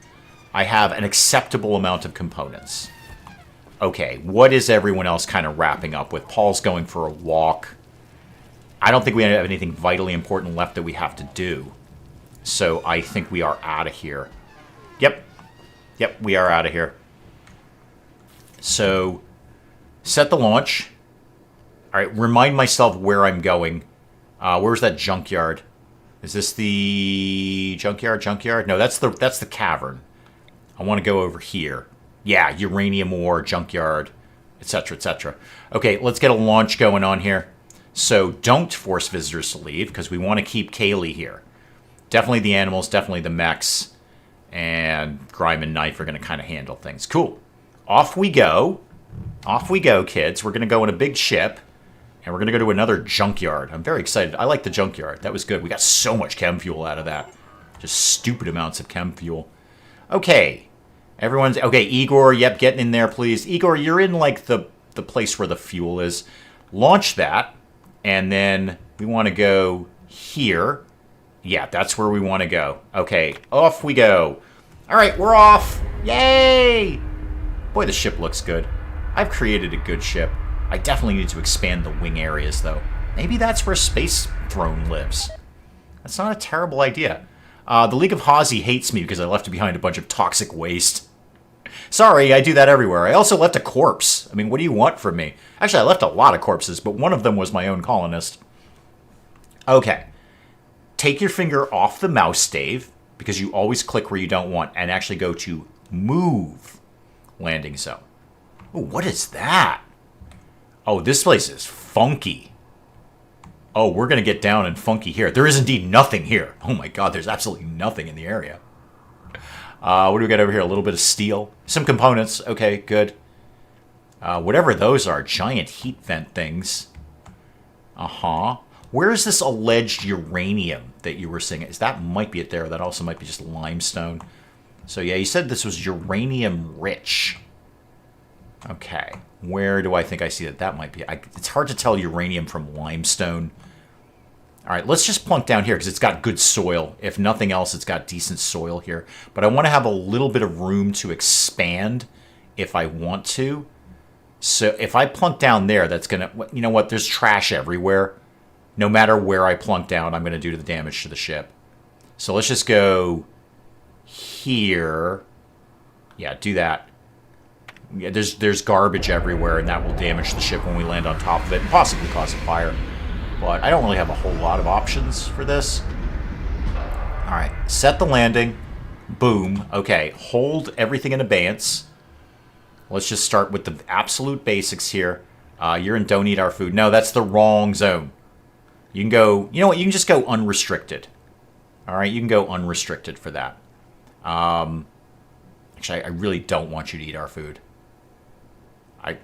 I have an acceptable amount of components. Okay, what is everyone else kind of wrapping up with? Paul's going for a walk. I don't think we have anything vitally important left that we have to do. So I think we are out of here. Yep, we are out of here. So, set the launch. All right, remind myself where I'm going. Where's that junkyard? Is this the junkyard? No, that's the cavern. I want to go over here. Yeah, uranium ore, junkyard, etc., etc. Okay, let's get a launch going on here. So don't force visitors to leave, because we want to keep Kaylee here. Definitely the animals, definitely the mechs, and Grime and Knife are going to kind of handle things. Cool. Off we go. Off we go, kids. We're going to go in a big ship, and we're going to go to another junkyard. I'm very excited. I like the junkyard. That was good. We got so much chem fuel out of that. Just stupid amounts of chem fuel. Okay. Everyone's... Okay, Igor, yep, getting in there, please. Igor, you're in, like, the place where the fuel is. Launch that, and then we want to go here. Yeah, that's where we want to go. Okay, off we go. All right, we're off. Yay! Boy, the ship looks good. I've created a good ship. I definitely need to expand the wing areas, though. Maybe that's where Space Throne lives. That's not a terrible idea. The League of Hazi hates me because I left behind a bunch of toxic waste. Sorry, I do that everywhere. I also left a corpse. I mean, what do you want from me? Actually, I left a lot of corpses, but one of them was my own colonist. Okay. Take your finger off the mouse stave, because you always click where you don't want, and actually go to Move Landing Zone. Ooh, what is that? Oh, this place is funky. Oh, we're going to get down and funky here. There is indeed nothing here. Oh my god, there's absolutely nothing in the area. What do we got over here? A little bit of steel. Some components. Okay, good. Whatever those are. Giant heat vent things. Uh-huh. Where is this alleged uranium that you were seeing? That might be it there. That also might be just limestone. So yeah, you said this was uranium rich. Okay. Where do I think I see that? That might be. It's hard to tell uranium from limestone. All right, let's just plunk down here because it's got good soil. If nothing else, it's got decent soil here. But I want to have a little bit of room to expand if I want to. So if I plunk down there, that's going to... You know what? There's trash everywhere. No matter where I plunk down, I'm going to do the damage to the ship. So let's just go here. Yeah, do that. Yeah, there's garbage everywhere, and that will damage the ship when we land on top of it and possibly cause a fire. But I don't really have a whole lot of options for this. All right, set the landing. Boom. Okay, hold everything in abeyance. Let's just start with the absolute basics here. You're in don't eat our food. No, that's the wrong zone. You can go, you know what, you can just go unrestricted. All right, you can go unrestricted for that. Actually, I really don't want you to eat our food.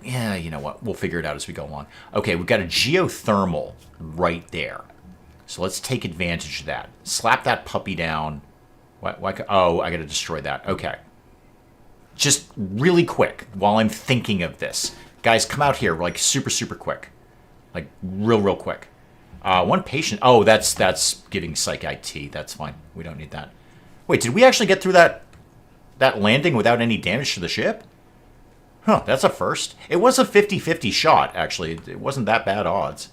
Yeah, you know what? We'll figure it out as we go along. Okay, we've got a geothermal right there. So let's take advantage of that. Slap that puppy down. Oh, I got to destroy that. Okay. Just really quick while I'm thinking of this. Guys, come out here like super, super quick. Like real quick. One patient. Oh, that's giving psych IT. That's fine. We don't need that. Wait, did we actually get through that landing without any damage to the ship? Huh, that's a first. It was a 50-50 shot, actually. It wasn't that bad odds.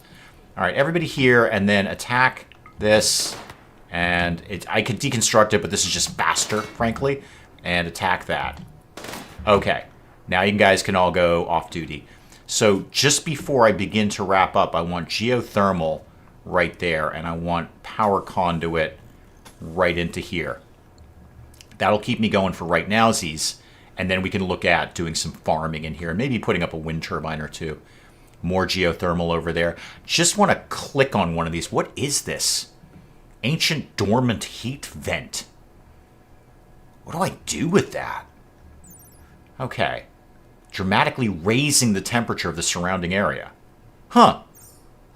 All right, everybody here, and then attack this. And I could deconstruct it, but this is just faster, frankly. And attack that. Okay, now you guys can all go off duty. So just before I begin to wrap up, I want geothermal right there, and I want power conduit right into here. That'll keep me going for right nowsies. And then we can look at doing some farming in here. And maybe putting up a wind turbine or two. More geothermal over there. Just want to click on one of these. What is this? Ancient dormant heat vent. What do I do with that? Okay. Dramatically raising the temperature of the surrounding area. Huh.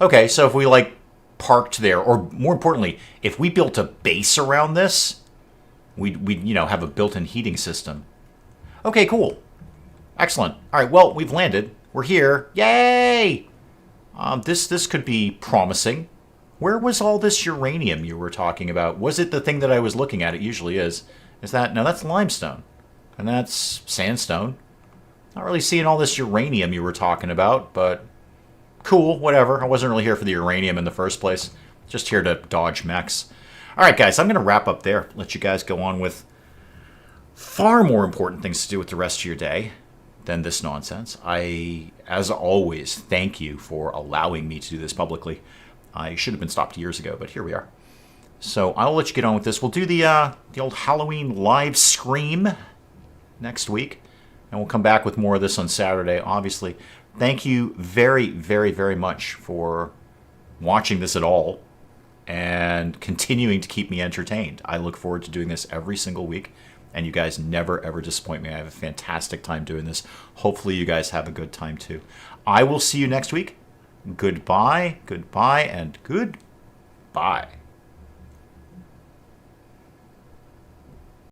Okay, so if we, like, parked there, or more importantly, if we built a base around this, we'd you know, have a built-in heating system. Okay, cool. Excellent. All right, well, we've landed. We're here. Yay! This could be promising. Where was all this uranium you were talking about? Was it the thing that I was looking at? It usually is. Is that... No, that's limestone. And that's sandstone. Not really seeing all this uranium you were talking about, but... Cool, whatever. I wasn't really here for the uranium in the first place. Just here to dodge mechs. All right, guys, I'm going to wrap up there. Let you guys go on with far more important things to do with the rest of your day than this nonsense. I, as always, thank you for allowing me to do this publicly. I should have been stopped years ago, but here we are. So I'll let you get on with this. We'll do the old Halloween live stream next week, and we'll come back with more of this on Saturday, obviously. Thank you very, very, very much for watching this at all and continuing to keep me entertained. I look forward to doing this every single week. And you guys never, ever disappoint me. I have a fantastic time doing this. Hopefully you guys have a good time too. I will see you next week. Goodbye, goodbye, and goodbye.